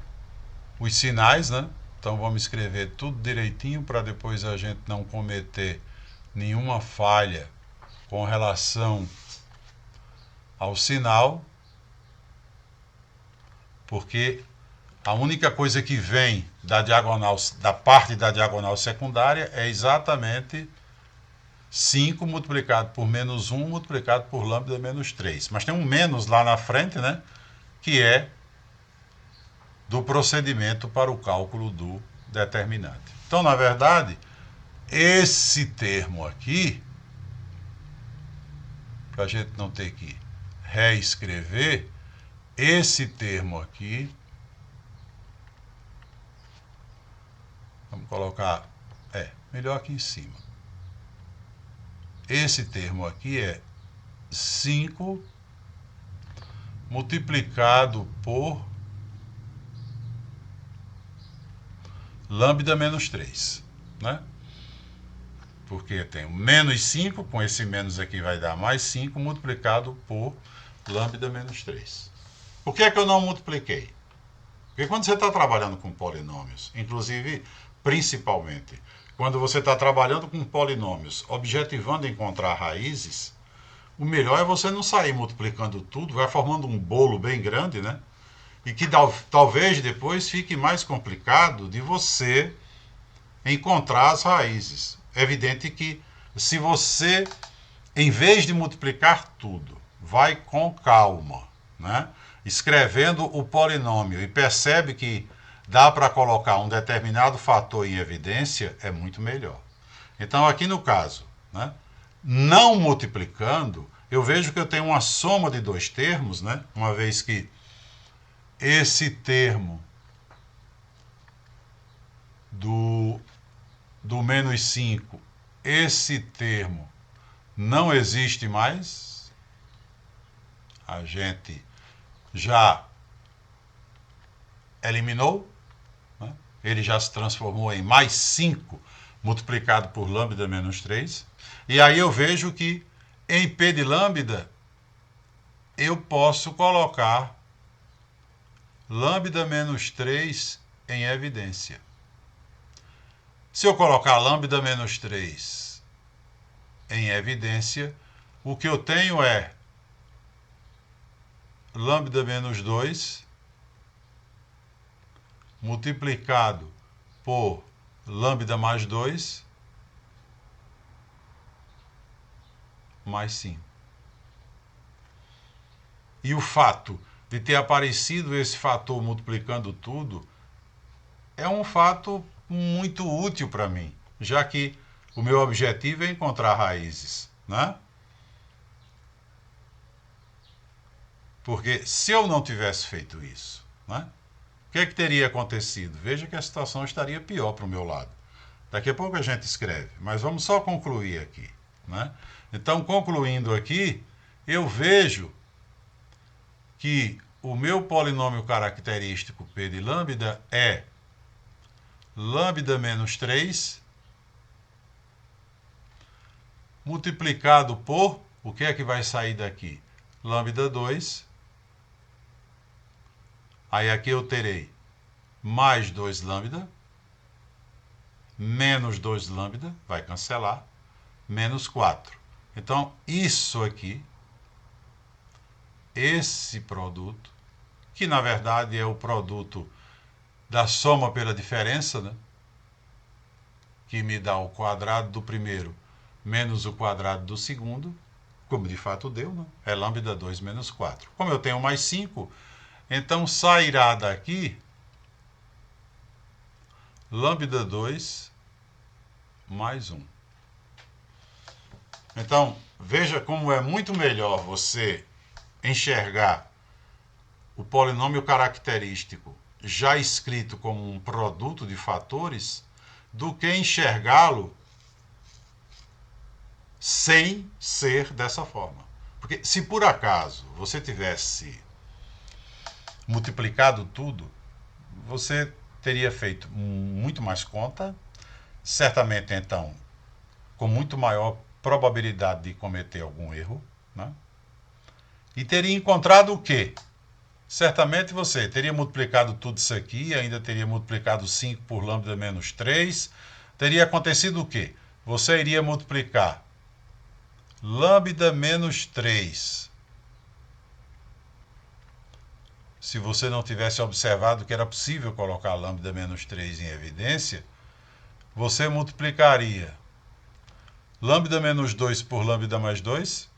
os sinais, né? Então vamos escrever tudo direitinho para depois a gente não cometer nenhuma falha com relação ao sinal, porque a única coisa que vem da diagonal, da parte da diagonal secundária é exatamente 5 multiplicado por menos 1 multiplicado por lambda menos 3. Mas tem um menos lá na frente, né? Que é do procedimento para o cálculo do determinante. Então, na verdade, esse termo aqui, para a gente não ter que reescrever, esse termo aqui, vamos colocar, melhor aqui em cima. Esse termo aqui é 5 multiplicado por lambda menos 3, né? Porque tem o menos 5, com esse menos aqui vai dar mais 5, multiplicado por lambda menos 3. Por que é que eu não multipliquei? Porque quando você está trabalhando com polinômios, inclusive, principalmente, quando você está trabalhando com polinômios, objetivando encontrar raízes, o melhor é você não sair multiplicando tudo, vai formando um bolo bem grande, né? E que talvez depois fique mais complicado de você encontrar as raízes. É evidente que se você, em vez de multiplicar tudo, vai com calma, né? Escrevendo o polinômio e percebe que dá para colocar um determinado fator em evidência, é muito melhor. Então, aqui no caso, né, não multiplicando, eu vejo que eu tenho uma soma de dois termos, né, uma vez que esse termo do menos 5, esse termo não existe mais, a gente já eliminou, né? Ele já se transformou em mais 5 multiplicado por lambda menos 3. E aí eu vejo que em P de lambda eu posso colocar lambda menos 3 em evidência. Se eu colocar lambda menos 3 em evidência, o que eu tenho é lambda menos 2 multiplicado por lambda mais 2 mais 5. E o fato de ter aparecido esse fator multiplicando tudo é um fato muito útil para mim, já que o meu objetivo é encontrar raízes, né? Porque se eu não tivesse feito isso, né? O que teria acontecido? Veja que a situação estaria pior para o meu lado. Daqui a pouco a gente escreve, mas vamos só concluir aqui, né? Então, concluindo aqui, eu vejo que o meu polinômio característico P de lambda é lambda menos 3 multiplicado por, o que é que vai sair daqui? Lambda 2. Aí aqui eu terei mais 2 lambda, menos 2 lambda, vai cancelar, menos 4. Então, isso aqui, esse produto, que na verdade é o produto da soma pela diferença, né? Que me dá o quadrado do primeiro menos o quadrado do segundo, como de fato deu, né? É lambda 2 menos 4. Como eu tenho mais 5, então sairá daqui lambda 2 mais 1. Então, veja como é muito melhor você enxergar o polinômio característico já escrito como um produto de fatores do que enxergá-lo sem ser dessa forma. Porque se por acaso você tivesse multiplicado tudo, você teria feito muito mais conta, certamente então com muito maior probabilidade de cometer algum erro, né? E teria encontrado o quê? Certamente você teria multiplicado tudo isso aqui, ainda teria multiplicado 5 por lambda menos 3. Teria acontecido o quê? Você iria multiplicar lambda menos 3. Se você não tivesse observado que era possível colocar lambda menos 3 em evidência, você multiplicaria lambda menos 2 por lambda mais 2,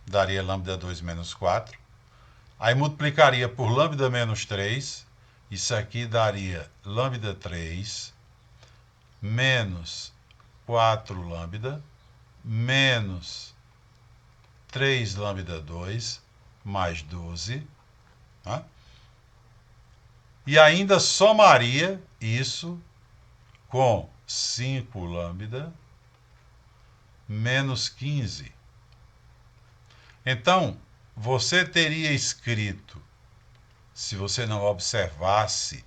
daria lambda 2 menos 4. Aí multiplicaria por lambda menos 3, isso aqui daria lambda 3 menos 4 lambda menos 3 lambda 2 mais 12. Tá? E ainda somaria isso com 5 lambda menos 15. Então, você teria escrito, se você não observasse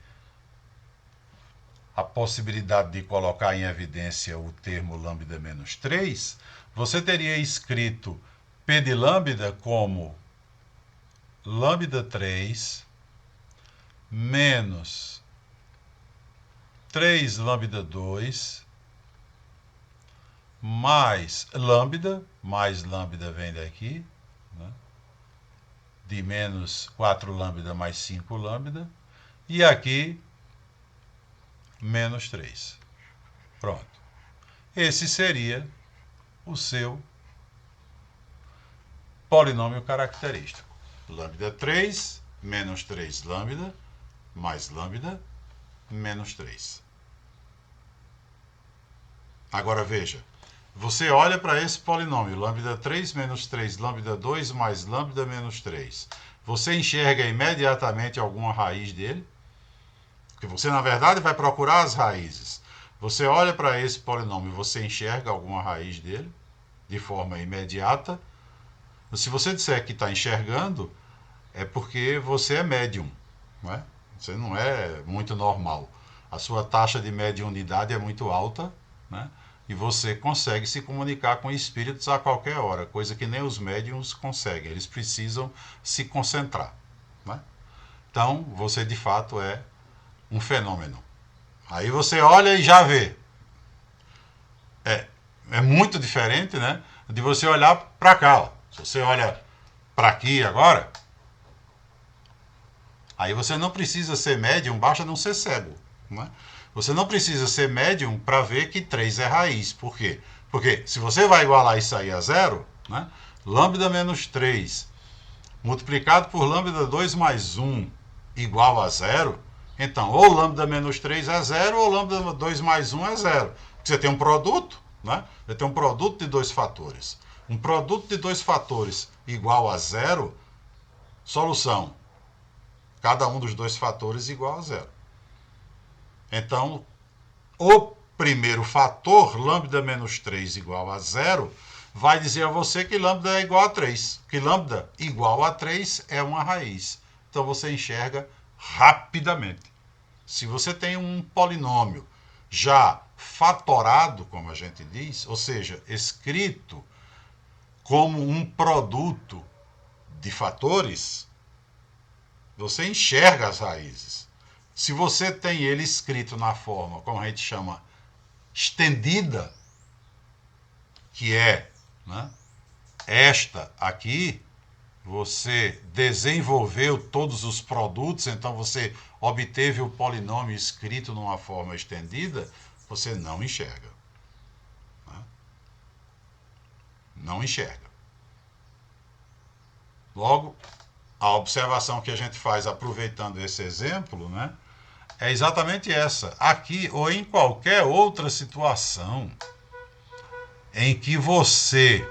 a possibilidade de colocar em evidência o termo lambda menos 3, você teria escrito P de lambda como lambda 3 menos 3 lambda 2 mais lambda vem daqui, né? De menos 4 lambda mais 5 lambda, e aqui menos 3. Pronto. Esse seria o seu polinômio característico. Lambda 3, menos 3 lambda, mais lambda, menos 3. Agora veja, você olha para esse polinômio, lambda 3 menos 3, lambda 2 mais lambda menos 3. Você enxerga imediatamente alguma raiz dele? Porque você, na verdade, vai procurar as raízes. Você olha para esse polinômio, você enxerga alguma raiz dele de forma imediata. Se você disser que está enxergando, é porque você é médium, não é? Você não é muito normal. A sua taxa de mediunidade é muito alta, né? E você consegue se comunicar com espíritos a qualquer hora, coisa que nem os médiums conseguem. Eles precisam se concentrar, né? Então, você de fato é um fenômeno. Aí você olha e já vê. É muito diferente, né? De você olhar para cá. Ó. Se você olha para aqui agora, aí você não precisa ser médium, basta não ser cego, né? Você não precisa ser médium para ver que 3 é raiz. Por quê? Porque se você vai igualar isso aí a zero, né? Lambda menos 3 multiplicado por lambda 2 mais 1 igual a zero, então ou lambda menos 3 é zero ou lambda 2 mais 1 é zero. Você tem um produto, né? Você tem um produto de dois fatores. Um produto de dois fatores igual a zero, solução. Cada um dos dois fatores igual a zero. Então, o primeiro fator, lambda menos 3 igual a zero, vai dizer a você que lambda é igual a 3. Que lambda igual a 3 é uma raiz. Então você enxerga rapidamente. Se você tem um polinômio já fatorado, como a gente diz, ou seja, escrito como um produto de fatores, você enxerga as raízes. Se você tem ele escrito na forma, como a gente chama, estendida, que é, né, esta aqui, você desenvolveu todos os produtos, então você obteve o polinômio escrito numa forma estendida, você não enxerga. Né? Não enxerga. Logo, a observação que a gente faz aproveitando esse exemplo, né, é exatamente essa. Aqui ou em qualquer outra situação em que você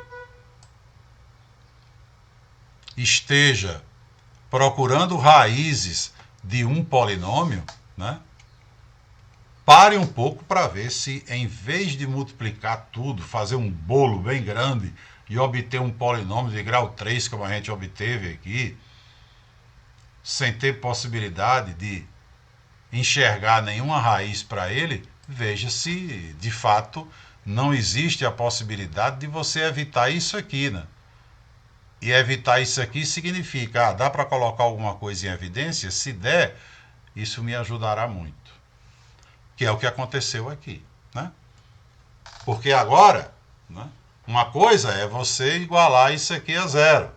esteja procurando raízes de um polinômio, né? Pare um pouco para ver se, em vez de multiplicar tudo, fazer um bolo bem grande e obter um polinômio de grau 3, como a gente obteve aqui, sem ter possibilidade de enxergar nenhuma raiz para ele, veja se de fato não existe a possibilidade de você evitar isso aqui, né? E evitar isso aqui significa, dá para colocar alguma coisa em evidência? Se der, isso me ajudará muito. Que é o que aconteceu aqui, né? Porque agora, né, uma coisa é você igualar isso aqui a zero.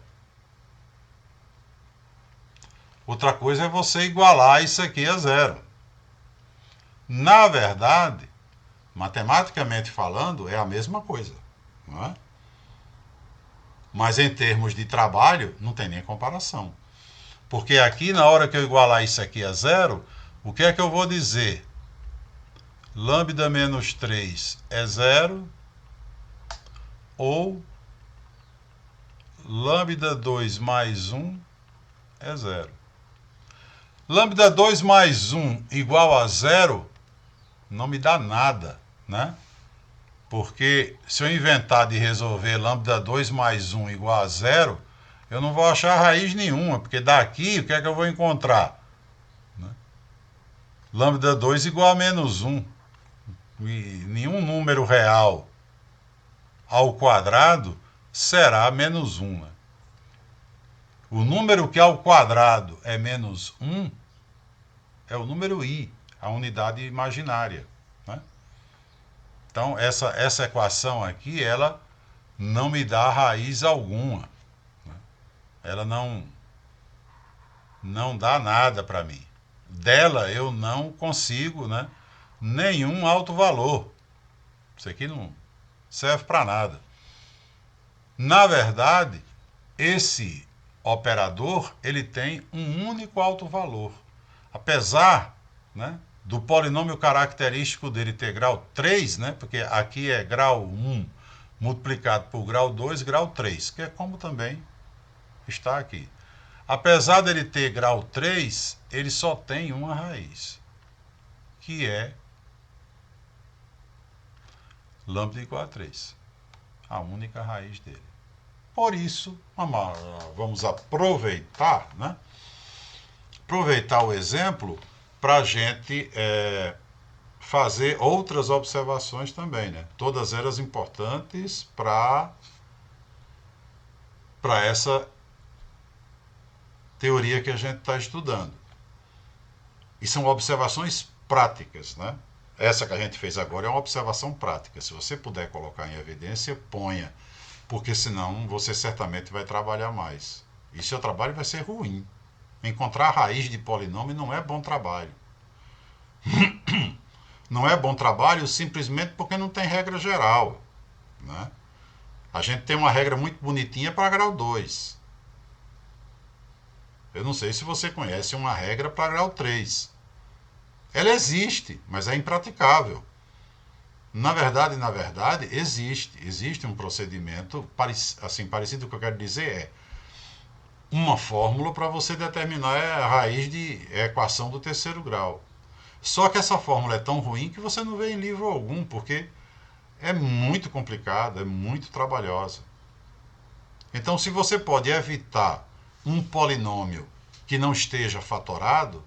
Outra coisa é você igualar isso aqui a zero. Na verdade, matematicamente falando, é a mesma coisa, não é? Mas em termos de trabalho, não tem nem comparação. Porque aqui, na hora que eu igualar isso aqui a zero, o que é que eu vou dizer? Lambda menos 3 é zero, ou lambda 2 mais 1 é zero. Lambda 2 mais 1 igual a zero não me dá nada, né? Porque se eu inventar de resolver lambda 2 mais 1 igual a zero, eu não vou achar raiz nenhuma, porque daqui o que é que eu vou encontrar? Né? Lambda 2 igual a menos 1. E nenhum número real ao quadrado será menos 1. Né? O número que ao quadrado é menos 1 é o número i, a unidade imaginária. Né? Então, essa equação aqui, ela não me dá raiz alguma. Ela não dá nada para mim. Dela eu não consigo, né, nenhum alto valor. Isso aqui não serve para nada. Na verdade, esse operador ele tem um único alto valor. Apesar, né, do polinômio característico dele ter grau 3, né, porque aqui é grau 1 multiplicado por grau 2, grau 3, que é como também está aqui. Apesar dele ter grau 3, ele só tem uma raiz, que é lambda igual a 3, a única raiz dele. Por isso, vamos aproveitar, né? Aproveitar o exemplo para a gente fazer outras observações também, né? Todas elas importantes para essa teoria que a gente está estudando. E são observações práticas, né? Essa que a gente fez agora é uma observação prática. Se você puder colocar em evidência, ponha, porque senão você certamente vai trabalhar mais. E seu trabalho vai ser ruim. Encontrar a raiz de polinômio não é bom trabalho. Não é bom trabalho simplesmente porque não tem regra geral, né? A gente tem uma regra muito bonitinha para grau 2. Eu não sei se você conhece uma regra para grau 3. Ela existe, mas é impraticável. Na verdade, existe um procedimento assim, parecido. O que eu quero dizer é uma fórmula para você determinar a raiz de equação do terceiro grau. Só que essa fórmula é tão ruim que você não vê em livro algum, porque é muito complicada, é muito trabalhosa. Então, se você pode evitar um polinômio que não esteja fatorado,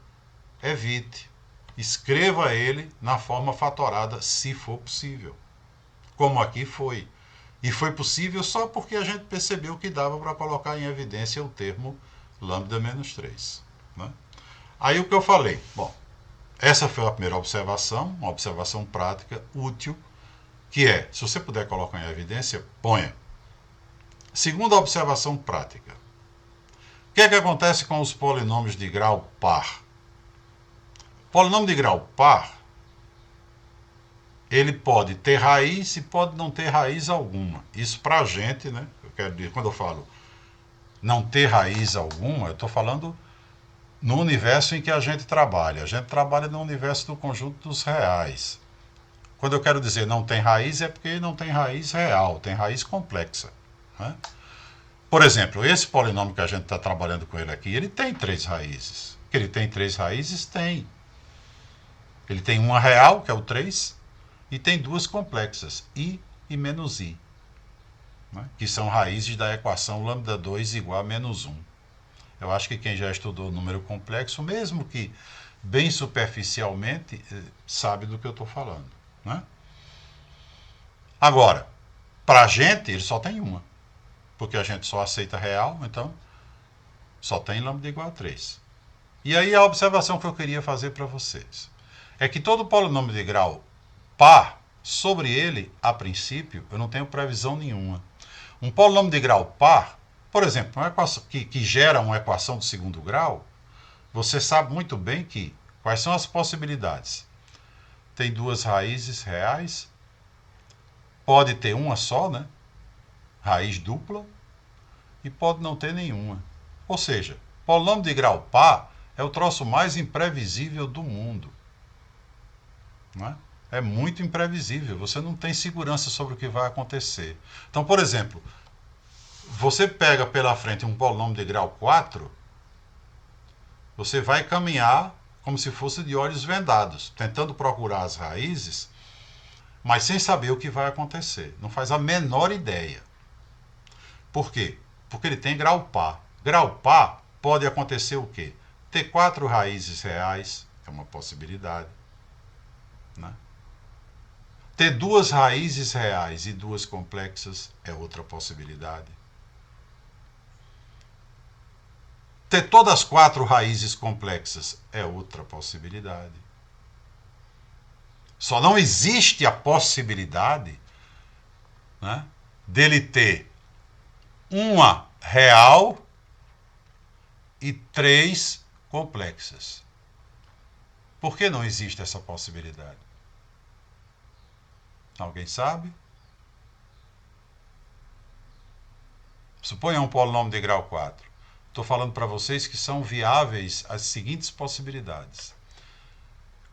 evite. Escreva ele na forma fatorada, se for possível. Como aqui foi. E foi possível só porque a gente percebeu que dava para colocar em evidência o termo lambda menos 3. Né? Aí o que eu falei? Bom, essa foi a primeira observação, uma observação prática útil, que é, se você puder colocar em evidência, ponha. Segunda observação prática. O que é que acontece com os polinômios de grau par? Polinômio de grau par, ele pode ter raiz e pode não ter raiz alguma. Isso para a gente, né? Eu quero dizer, quando eu falo não ter raiz alguma, eu estou falando no universo em que a gente trabalha. A gente trabalha no universo do conjunto dos reais. Quando eu quero dizer não tem raiz, é porque não tem raiz real, tem raiz complexa. Né? Por exemplo, esse polinômio que a gente está trabalhando com ele aqui, ele tem 3 raízes. Que ele tem 3 raízes? Tem. Ele tem uma real, que é o 3, e tem 2 complexas, i e menos i, né? Que são raízes da equação lambda 2 igual a menos 1. Eu acho que quem já estudou número complexo, mesmo que bem superficialmente, sabe do que eu estou falando. Né? Agora, para a gente, ele só tem uma. Porque a gente só aceita real, então só tem lambda igual a 3. E aí a observação que eu queria fazer para vocês é que todo polinômio de grau par, sobre ele, a princípio, eu não tenho previsão nenhuma. Um polinômio de grau par, por exemplo, uma equação que gera uma equação de segundo grau, você sabe muito bem que quais são as possibilidades. Tem 2 raízes reais, pode ter uma só, né? Raiz dupla, e pode não ter nenhuma. Ou seja, polinômio de grau par é o troço mais imprevisível do mundo. Não é? É muito imprevisível, você não tem segurança sobre o que vai acontecer. Então, por exemplo, você pega pela frente um polinômio de grau 4, você vai caminhar como se fosse de olhos vendados, tentando procurar as raízes, mas sem saber o que vai acontecer. Não faz a menor ideia. Por quê? Porque ele tem grau par. Grau par pode acontecer o quê? Ter 4 raízes reais, é uma possibilidade. Né? Ter 2 raízes reais e 2 complexas é outra possibilidade. Ter todas as 4 raízes complexas é outra possibilidade. Só não existe a possibilidade, né, dele ter uma real e 3 complexas. Por que não existe essa possibilidade? Alguém sabe? Suponha um polinômio de grau 4. Estou falando para vocês que são viáveis as seguintes possibilidades.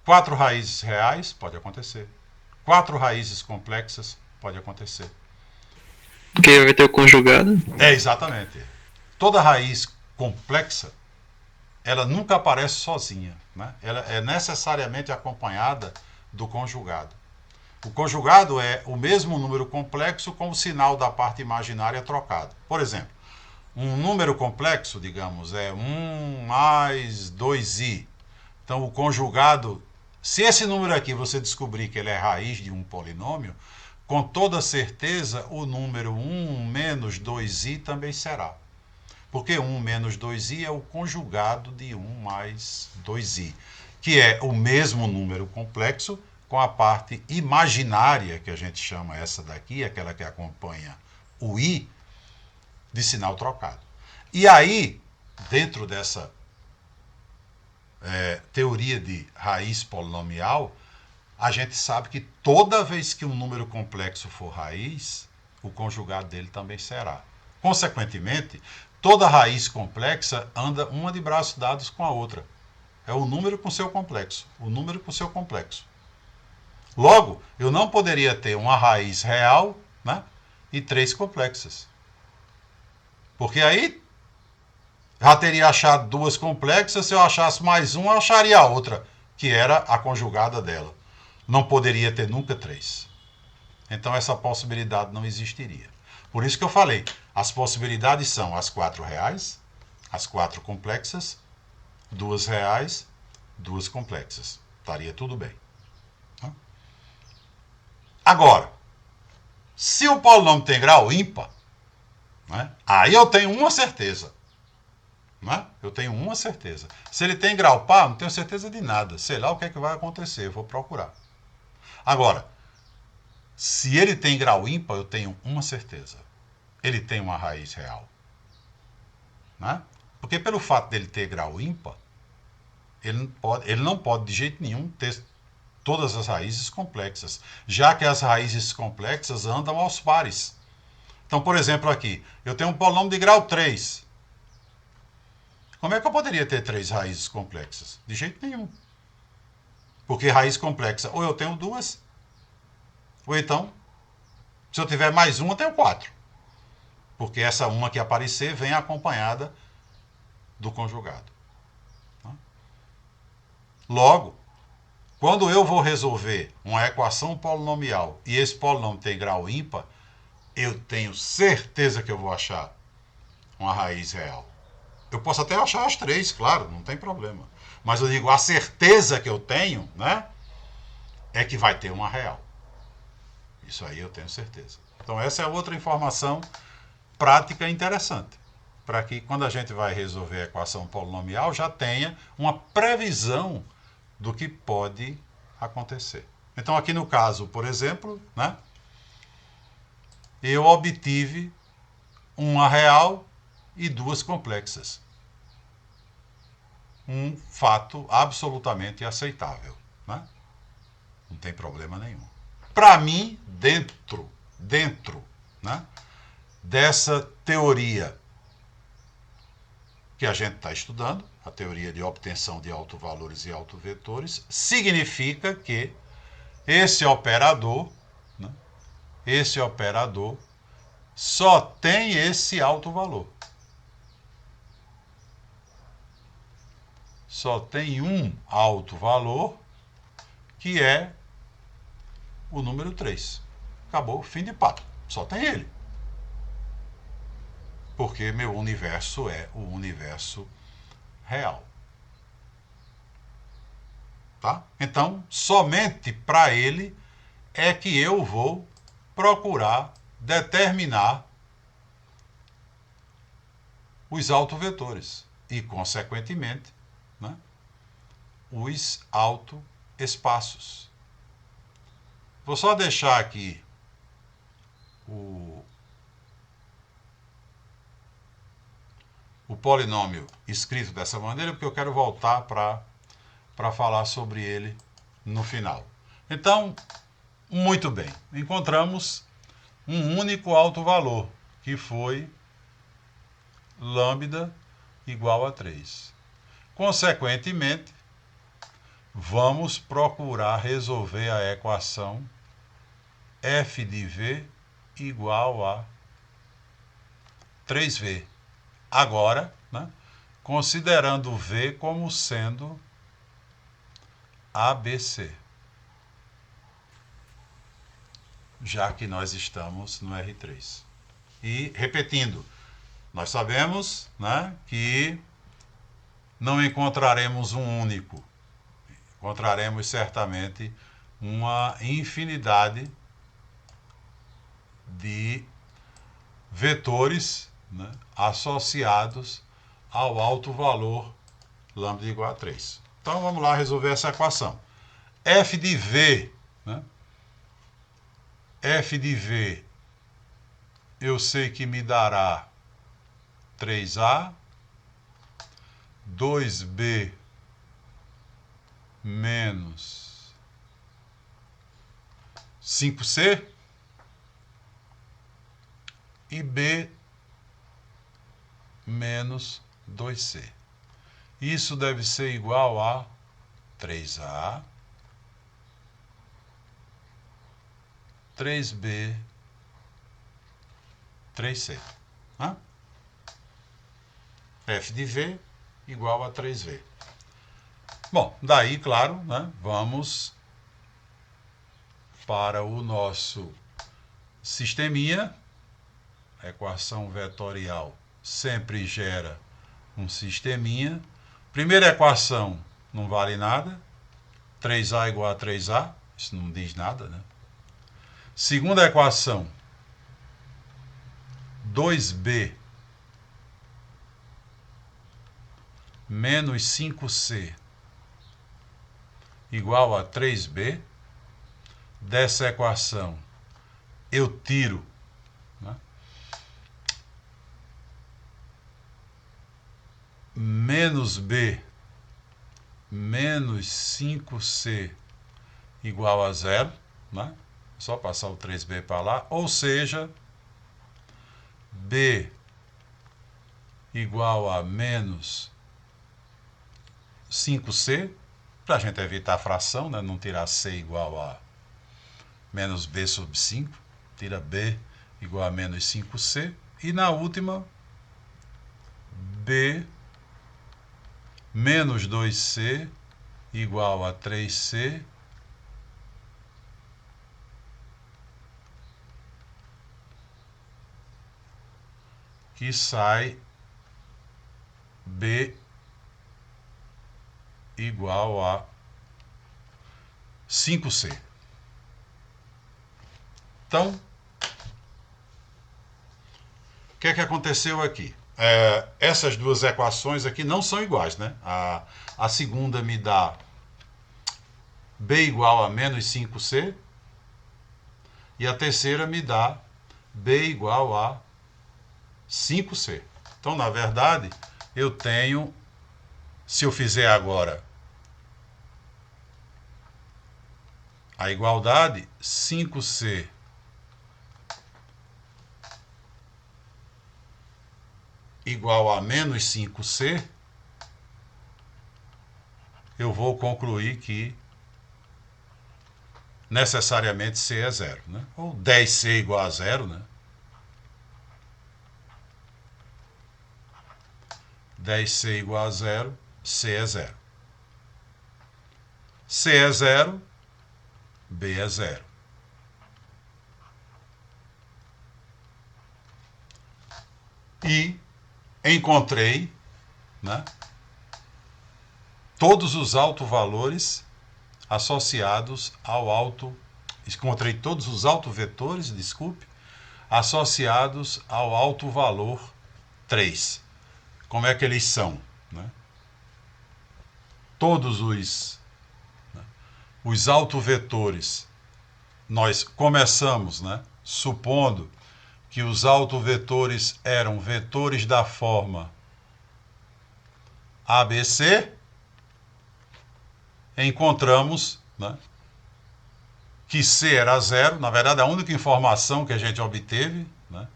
4 raízes reais, pode acontecer. 4 raízes complexas, pode acontecer. Porque aí vai ter o conjugado. É, exatamente. Toda raiz complexa, ela nunca aparece sozinha, né? Ela é necessariamente acompanhada do conjugado. O conjugado é o mesmo número complexo com o sinal da parte imaginária trocado. Por exemplo, um número complexo, digamos, é 1 mais 2i. Então, o conjugado, se esse número aqui você descobrir que ele é raiz de um polinômio, com toda certeza o número 1 menos 2i também será. Porque 1 menos 2i é o conjugado de 1 mais 2i, que é o mesmo número complexo com a parte imaginária, que a gente chama essa daqui, aquela que acompanha o i, de sinal trocado. E aí, dentro dessa teoria de raiz polinomial, a gente sabe que toda vez que um número complexo for raiz, o conjugado dele também será. Consequentemente, toda raiz complexa anda uma de braços dados com a outra. É o número com seu complexo. O número com seu complexo. Logo, eu não poderia ter uma raiz real, né, e 3 complexas. Porque aí já teria achado 2 complexas, se eu achasse mais uma, eu acharia a outra, que era a conjugada dela. Não poderia ter nunca 3. Então essa possibilidade não existiria. Por isso que eu falei, as possibilidades são as 4 reais, as 4 complexas, 2 reais, 2 complexas. Estaria tudo bem. Agora, se o polinômio tem grau ímpar, né, aí eu tenho uma certeza. Né? Eu tenho uma certeza. Se ele tem grau par, não tenho certeza de nada. Sei lá o que é que vai acontecer, eu vou procurar. Agora, se ele tem grau ímpar, eu tenho uma certeza. Ele tem uma raiz real. Né? Porque pelo fato dele ter grau ímpar, ele não pode de jeito nenhum ter todas as raízes complexas, já que as raízes complexas andam aos pares. Então, por exemplo, aqui, eu tenho um polinômio de grau 3. Como é que eu poderia ter 3 raízes complexas? De jeito nenhum. Porque raiz complexa, ou eu tenho 2, ou então, se eu tiver mais uma, eu tenho 4. Porque essa uma que aparecer vem acompanhada do conjugado. Logo, quando eu vou resolver uma equação polinomial e esse polinômio tem grau ímpar, eu tenho certeza que eu vou achar uma raiz real. Eu posso até achar as 3, claro, não tem problema. Mas eu digo, a certeza que eu tenho, né, é que vai ter uma real. Isso aí eu tenho certeza. Então essa é outra informação prática interessante, para que quando a gente vai resolver a equação polinomial já tenha uma previsão do que pode acontecer. Então aqui no caso, por exemplo, né, eu obtive uma real e 2 complexas. Um fato absolutamente aceitável. Né? Não tem problema nenhum. Para mim, dentro né, dessa teoria que a gente está estudando, a teoria de obtenção de autovalores e autovetores, significa que esse operador, né, esse operador só tem esse autovalor. Só tem um autovalor, que é o número 3. Acabou, fim de papo. Só tem ele. Porque meu universo é o universo real. Tá? Então, somente para ele é que eu vou procurar determinar os autovetores e, consequentemente, né, os autoespaços. Vou só deixar aqui o polinômio escrito dessa maneira, porque eu quero voltar para falar sobre ele no final. Então, muito bem, encontramos um único alto valor, que foi lambda igual a 3. Consequentemente, vamos procurar resolver a equação f de v igual a 3v. Agora, né, considerando v como sendo ABC, já que nós estamos no R3. E, repetindo, nós sabemos, né, que não encontraremos um único, encontraremos certamente uma infinidade de vetores, né, associados ao alto valor lambda igual a 3. Então vamos lá resolver essa equação. F de V, né? F de V eu sei que me dará 3A, 2B menos 5C e B menos 2C. Isso deve ser igual a 3A, 3B, 3C. F de V igual a 3V. Bom, daí, claro, né, vamos para o nosso sisteminha. A equação vetorial sempre gera um sisteminha. Primeira equação não vale nada. 3A igual a 3A. Isso não diz nada, né? Segunda equação, 2B menos 5C igual a 3B. Dessa equação eu tiro, né, menos B menos 5C igual a 0, né? Só passar o 3B para lá, ou seja, B igual a menos 5C, para a gente evitar a fração, né? Não tirar C igual a menos B sobre 5, tira B igual a menos 5C, e na última, B menos 2C igual a 3C que sai B igual a 5C. Então, o que é que aconteceu aqui? Essas duas equações aqui não são iguais, né? A segunda me dá B igual a menos 5C e a terceira me dá B igual a 5C. Então, na verdade, eu tenho, se eu fizer agora a igualdade, 5C igual a menos 5C, eu vou concluir que necessariamente C é 0, né? Ou 10C igual a 0, né? 10C igual a 0, C é 0. C é 0, B é 0. E encontrei, né, todos os autovalores associados ao encontrei todos os autovetores, desculpe, associados ao alto valor 3. Como é que eles são? Né? Todos os autovetores nós começamos, né, supondo que os autovetores eram vetores da forma ABC, encontramos, né, que C era zero. Na verdade, a única informação que a gente obteve, né,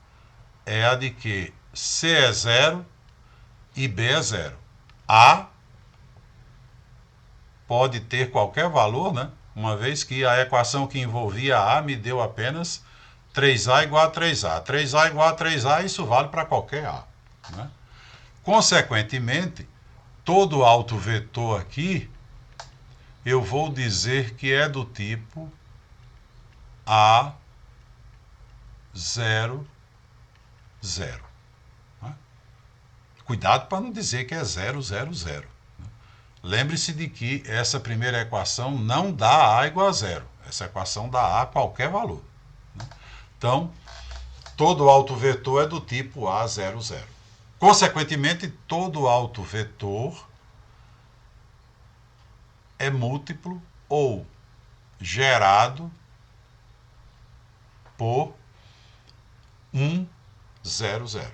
é a de que C é zero e B é zero. A pode ter qualquer valor, né, uma vez que a equação que envolvia A me deu apenas 3A igual a 3A. 3A igual a 3A, isso vale para qualquer A. Né? Consequentemente, todo autovetor aqui, eu vou dizer que é do tipo A0, 0. Né? Cuidado para não dizer que é 0, 0, 0. Lembre-se de que essa primeira equação não dá A igual a 0. Essa equação dá A qualquer valor. Né? Então, todo autovetor é do tipo A00. Consequentemente, todo autovetor é múltiplo ou gerado por 1, 0, 0.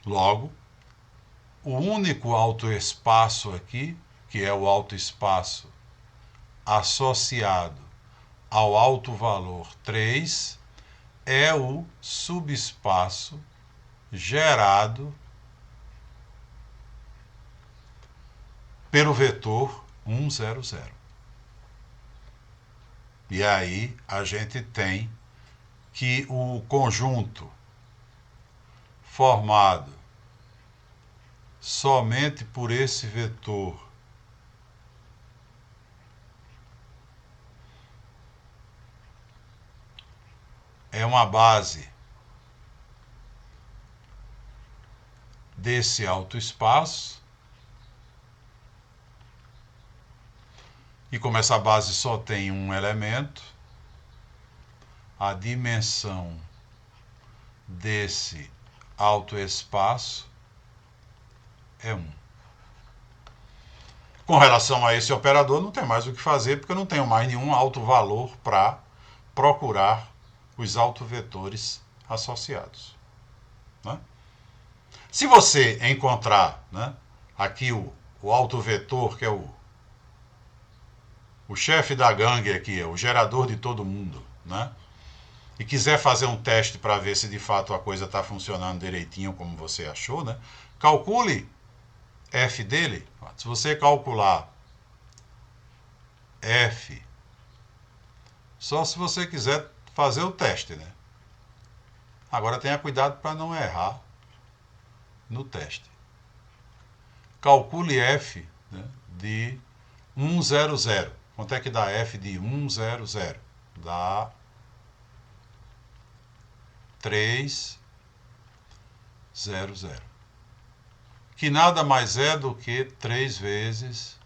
Logo, o único autoespaço aqui, que é o autoespaço associado ao autovalor 3, é o subespaço gerado pelo vetor 1, 0, 0. E aí a gente tem que o conjunto formado somente por esse vetor é uma base desse autoespaço. E como essa base só tem um elemento, a dimensão desse autoespaço é 1. Com relação a esse operador, não tem mais o que fazer, porque eu não tenho mais nenhum autovalor para procurar os autovetores associados. Né? Se você encontrar, né, aqui o autovetor, que é o chefe da gangue aqui, é o gerador de todo mundo, né? E quiser fazer um teste para ver se de fato a coisa está funcionando direitinho como você achou, né? Calcule F dele. Se você calcular F, só se você quiser fazer o teste, né? Agora tenha cuidado para não errar no teste. Calcule F, né, de 100. Quanto é que dá F de 100? Dá 300. Que nada mais é do que 3 vezes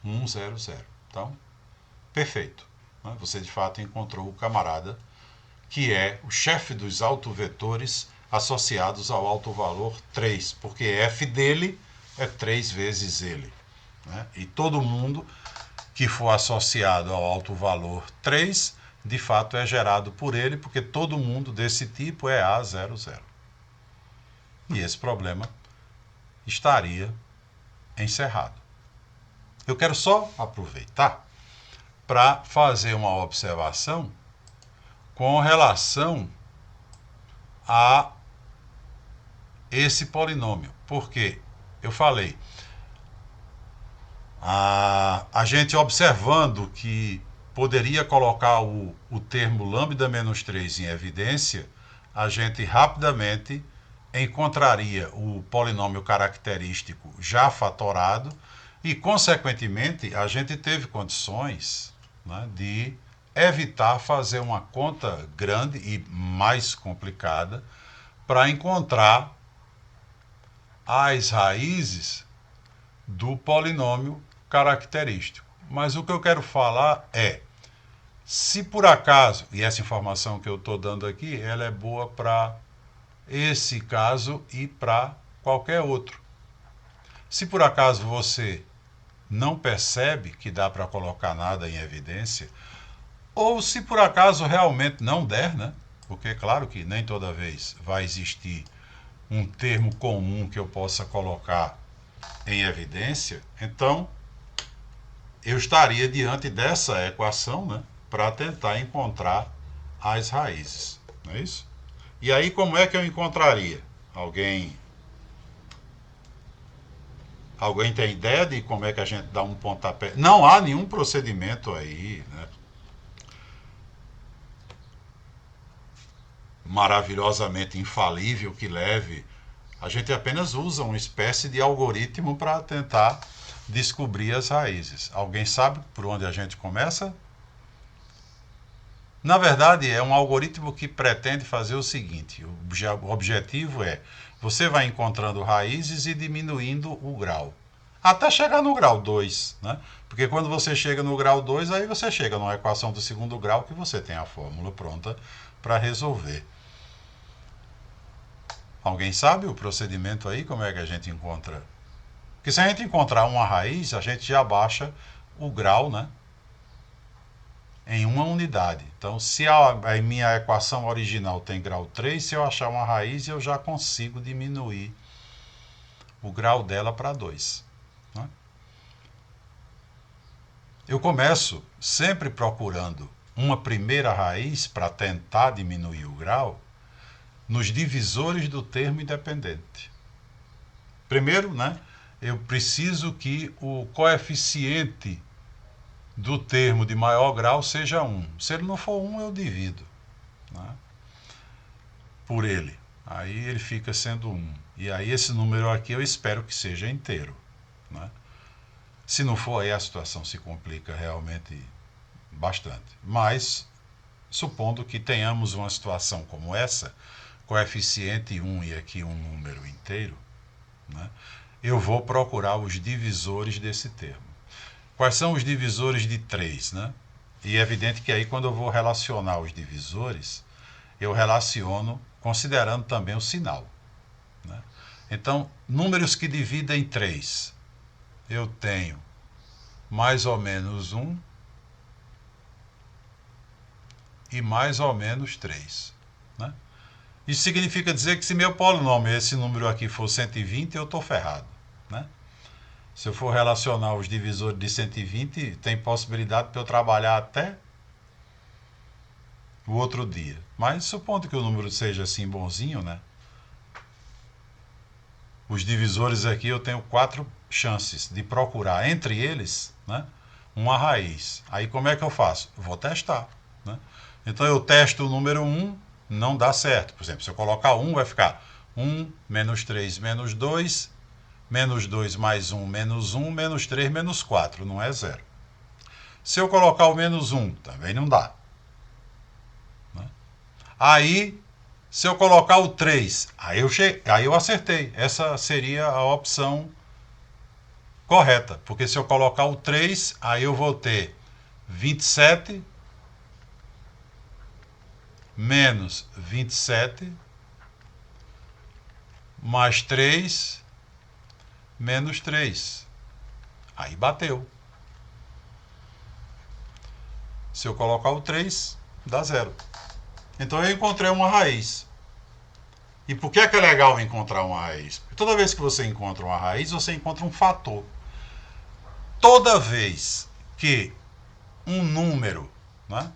100. Então, perfeito. Você de fato encontrou o camarada que é o chefe dos autovetores associados ao autovalor 3, porque F dele é 3 vezes ele. Né? E todo mundo que for associado ao autovalor 3, de fato é gerado por ele, porque todo mundo desse tipo é A00. E esse problema estaria encerrado. Eu quero só aproveitar para fazer uma observação com relação a esse polinômio. Porque eu falei, a gente observando que poderia colocar o termo lambda menos 3 em evidência, a gente rapidamente encontraria o polinômio característico já fatorado e, consequentemente, a gente teve condições, né, de evitar fazer uma conta grande e mais complicada para encontrar as raízes do polinômio característico. Mas o que eu quero falar é, se por acaso, e essa informação que eu estou dando aqui, ela é boa para esse caso e para qualquer outro. Se por acaso você não percebe que dá para colocar nada em evidência, ou se por acaso realmente não der, né? Porque é claro que nem toda vez vai existir um termo comum que eu possa colocar em evidência, então eu estaria diante dessa equação, né, para tentar encontrar as raízes, não é isso? E aí como é que eu encontraria? Alguém tem ideia de como é que a gente dá um pontapé? Não há nenhum procedimento aí, né, maravilhosamente infalível que leve. A gente apenas usa uma espécie de algoritmo para tentar descobrir as raízes. Alguém sabe por onde a gente começa? Na verdade, é um algoritmo que pretende fazer o seguinte: o objetivo é você vai encontrando raízes e diminuindo o grau. Até chegar no grau 2, né? Porque quando você chega no grau 2, aí você chega numa equação do segundo grau que você tem a fórmula pronta para resolver. Alguém sabe o procedimento aí? Como é que a gente encontra? Porque se a gente encontrar uma raiz, a gente já baixa o grau, né, em uma unidade. Então, se a minha equação original tem grau 3, se eu achar uma raiz, eu já consigo diminuir o grau dela para 2. Né? Eu começo sempre procurando uma primeira raiz para tentar diminuir o grau nos divisores do termo independente. Primeiro, né, eu preciso que o coeficiente do termo de maior grau seja 1. Se ele não for 1, eu divido, né, por ele. Aí ele fica sendo 1. E aí esse número aqui eu espero que seja inteiro. Né? Se não for, aí a situação se complica realmente bastante. Mas, supondo que tenhamos uma situação como essa, coeficiente 1 e aqui um número inteiro, né, eu vou procurar os divisores desse termo. Quais são os divisores de 3? Né? E é evidente que aí quando eu vou relacionar os divisores, eu relaciono considerando também o sinal. Né? Então, números que dividem 3, eu tenho mais ou menos 1 e mais ou menos 3. Né? Isso significa dizer que se meu polinômio, esse número aqui, for 120, eu estou ferrado. Né? Se eu for relacionar os divisores de 120, tem possibilidade de eu trabalhar até o outro dia. Mas supondo que o número seja assim bonzinho, né? Os divisores aqui eu tenho 4 chances de procurar entre eles, né, uma raiz. Aí como é que eu faço? Vou testar. Né? Então eu testo o número 1, não dá certo. Por exemplo, se eu colocar 1, vai ficar 1 menos 3 menos 2, menos 2 mais 1 menos 1, menos 3 menos 4, não é 0. Se eu colocar o menos 1, também não dá. Né? Aí, se eu colocar o 3, aí eu acertei. Essa seria a opção correta. Porque se eu colocar o 3, aí eu vou ter 27 menos 27 mais 3 menos 3. Aí bateu. Se eu colocar o 3, dá 0. Então eu encontrei uma raiz. E por que é legal encontrar uma raiz? Porque toda vez que você encontra uma raiz, você encontra um fator. Toda vez que um número, né,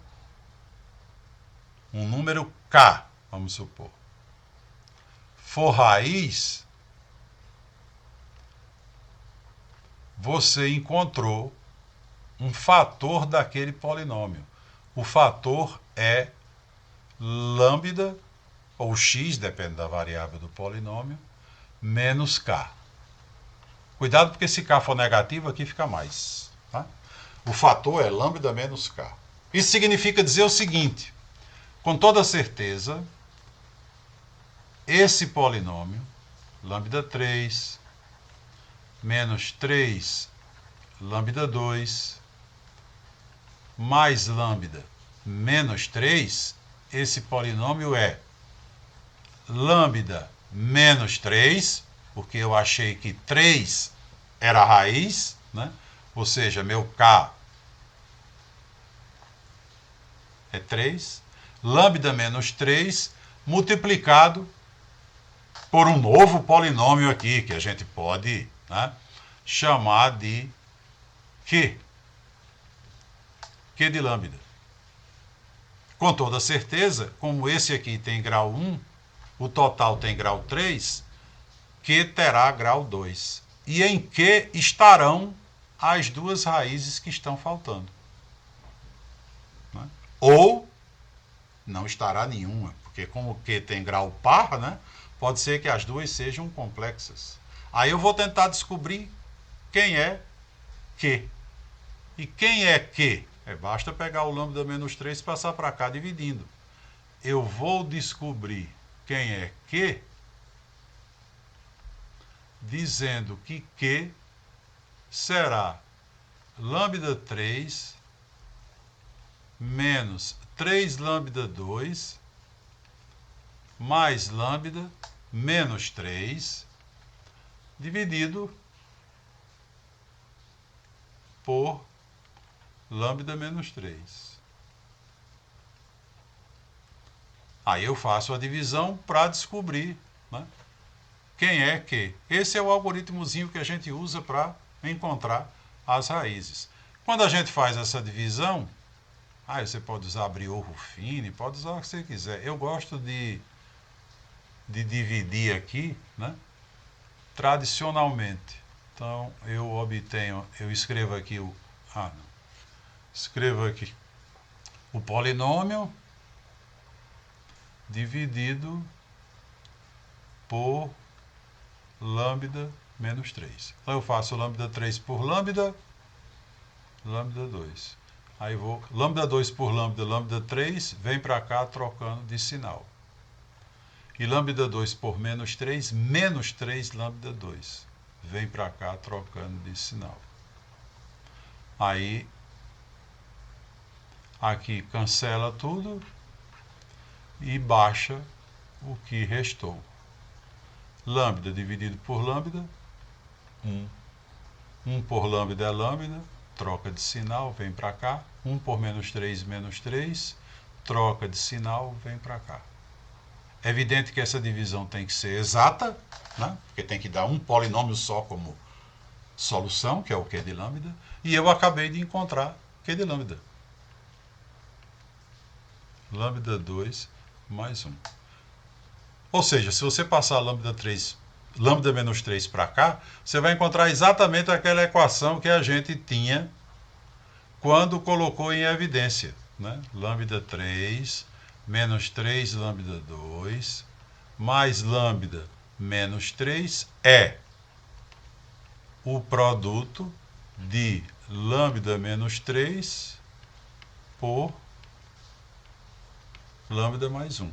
um número K, vamos supor, for raiz, você encontrou um fator daquele polinômio. O fator é lambda, ou x, depende da variável do polinômio, menos k. Cuidado porque se k for negativo, aqui fica mais. Tá? O fator é lambda menos k. Isso significa dizer o seguinte, com toda certeza, esse polinômio, lambda 3, menos 3, lambda 2, mais lambda menos 3, esse polinômio é lambda menos 3, porque eu achei que 3 era a raiz, né? ou seja, meu K é 3, lambda menos 3 multiplicado por um novo polinômio aqui, que a gente pode, né, chamar de Q. Q de lambda. Com toda certeza, como esse aqui tem grau 1, o total tem grau 3, Q terá grau 2. E em Q estarão as duas raízes que estão faltando. Né? Ou não estará nenhuma, porque como Q tem grau par, né, pode ser que as duas sejam complexas. Aí eu vou tentar descobrir quem é Q. E quem é Q? Basta pegar o lambda menos 3 e passar para cá dividindo. Eu vou descobrir quem é Q dizendo que Q será lambda 3 menos 3 lambda 2 mais lambda menos 3 dividido por lambda menos 3. Aí eu faço a divisão para descobrir, né, quem é Q. Esse é o algoritmozinho que a gente usa para encontrar as raízes. Quando a gente faz essa divisão, você pode usar Briot-Ruffini, pode usar o que você quiser. Eu gosto de dividir aqui, né, tradicionalmente. Então eu escrevo aqui escrevo aqui o polinômio dividido por lambda menos 3. Então eu faço lambda 3 por lambda 2. Aí vou lambda 2 por lambda 3, vem para cá trocando de sinal. E lambda 2 por menos 3 lambda 2. Vem para cá trocando de sinal. Aí aqui cancela tudo e baixa o que restou. Lambda dividido por lambda, 1. 1 por lambda é lambda, troca de sinal, vem para cá. 1 por menos 3, troca de sinal, vem para cá. É evidente que essa divisão tem que ser exata, né? Porque tem que dar um polinômio só como solução, que é o Q de lambda, e eu acabei de encontrar Q de lambda. Lambda 2 mais 1. Ou seja, se você passar lambda menos 3 para cá, você vai encontrar exatamente aquela equação que a gente tinha quando colocou em evidência, né? Lambda 3 menos 3 lambda 2 mais lambda menos 3 é o produto de lambda menos 3 por lambda mais 1.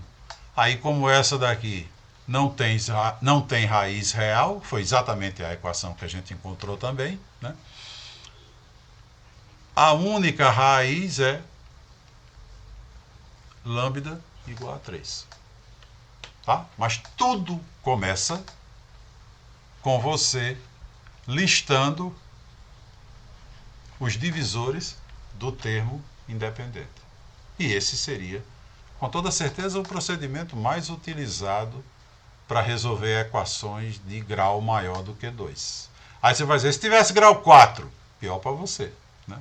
Aí, como essa daqui não tem raiz real, foi exatamente a equação que a gente encontrou também, né? A única raiz é lambda igual a 3. Tá? Mas tudo começa com você listando os divisores do termo independente. E esse seria, com toda certeza, o procedimento mais utilizado para resolver equações de grau maior do que 2. Aí você vai dizer, se tivesse grau 4, pior para você, né?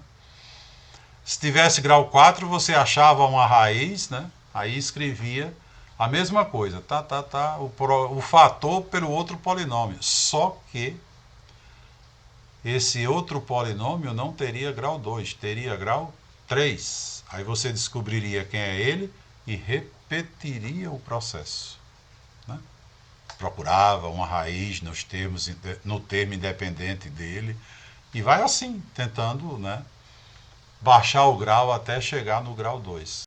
Se tivesse grau 4, você achava uma raiz, né? Aí escrevia a mesma coisa, o fator pelo outro polinômio. Só que esse outro polinômio não teria grau 2, teria grau 3. Aí você descobriria quem é ele e repetiria o processo, né? Procurava uma raiz no termo independente dele e vai assim, tentando, né, baixar o grau até chegar no grau 2.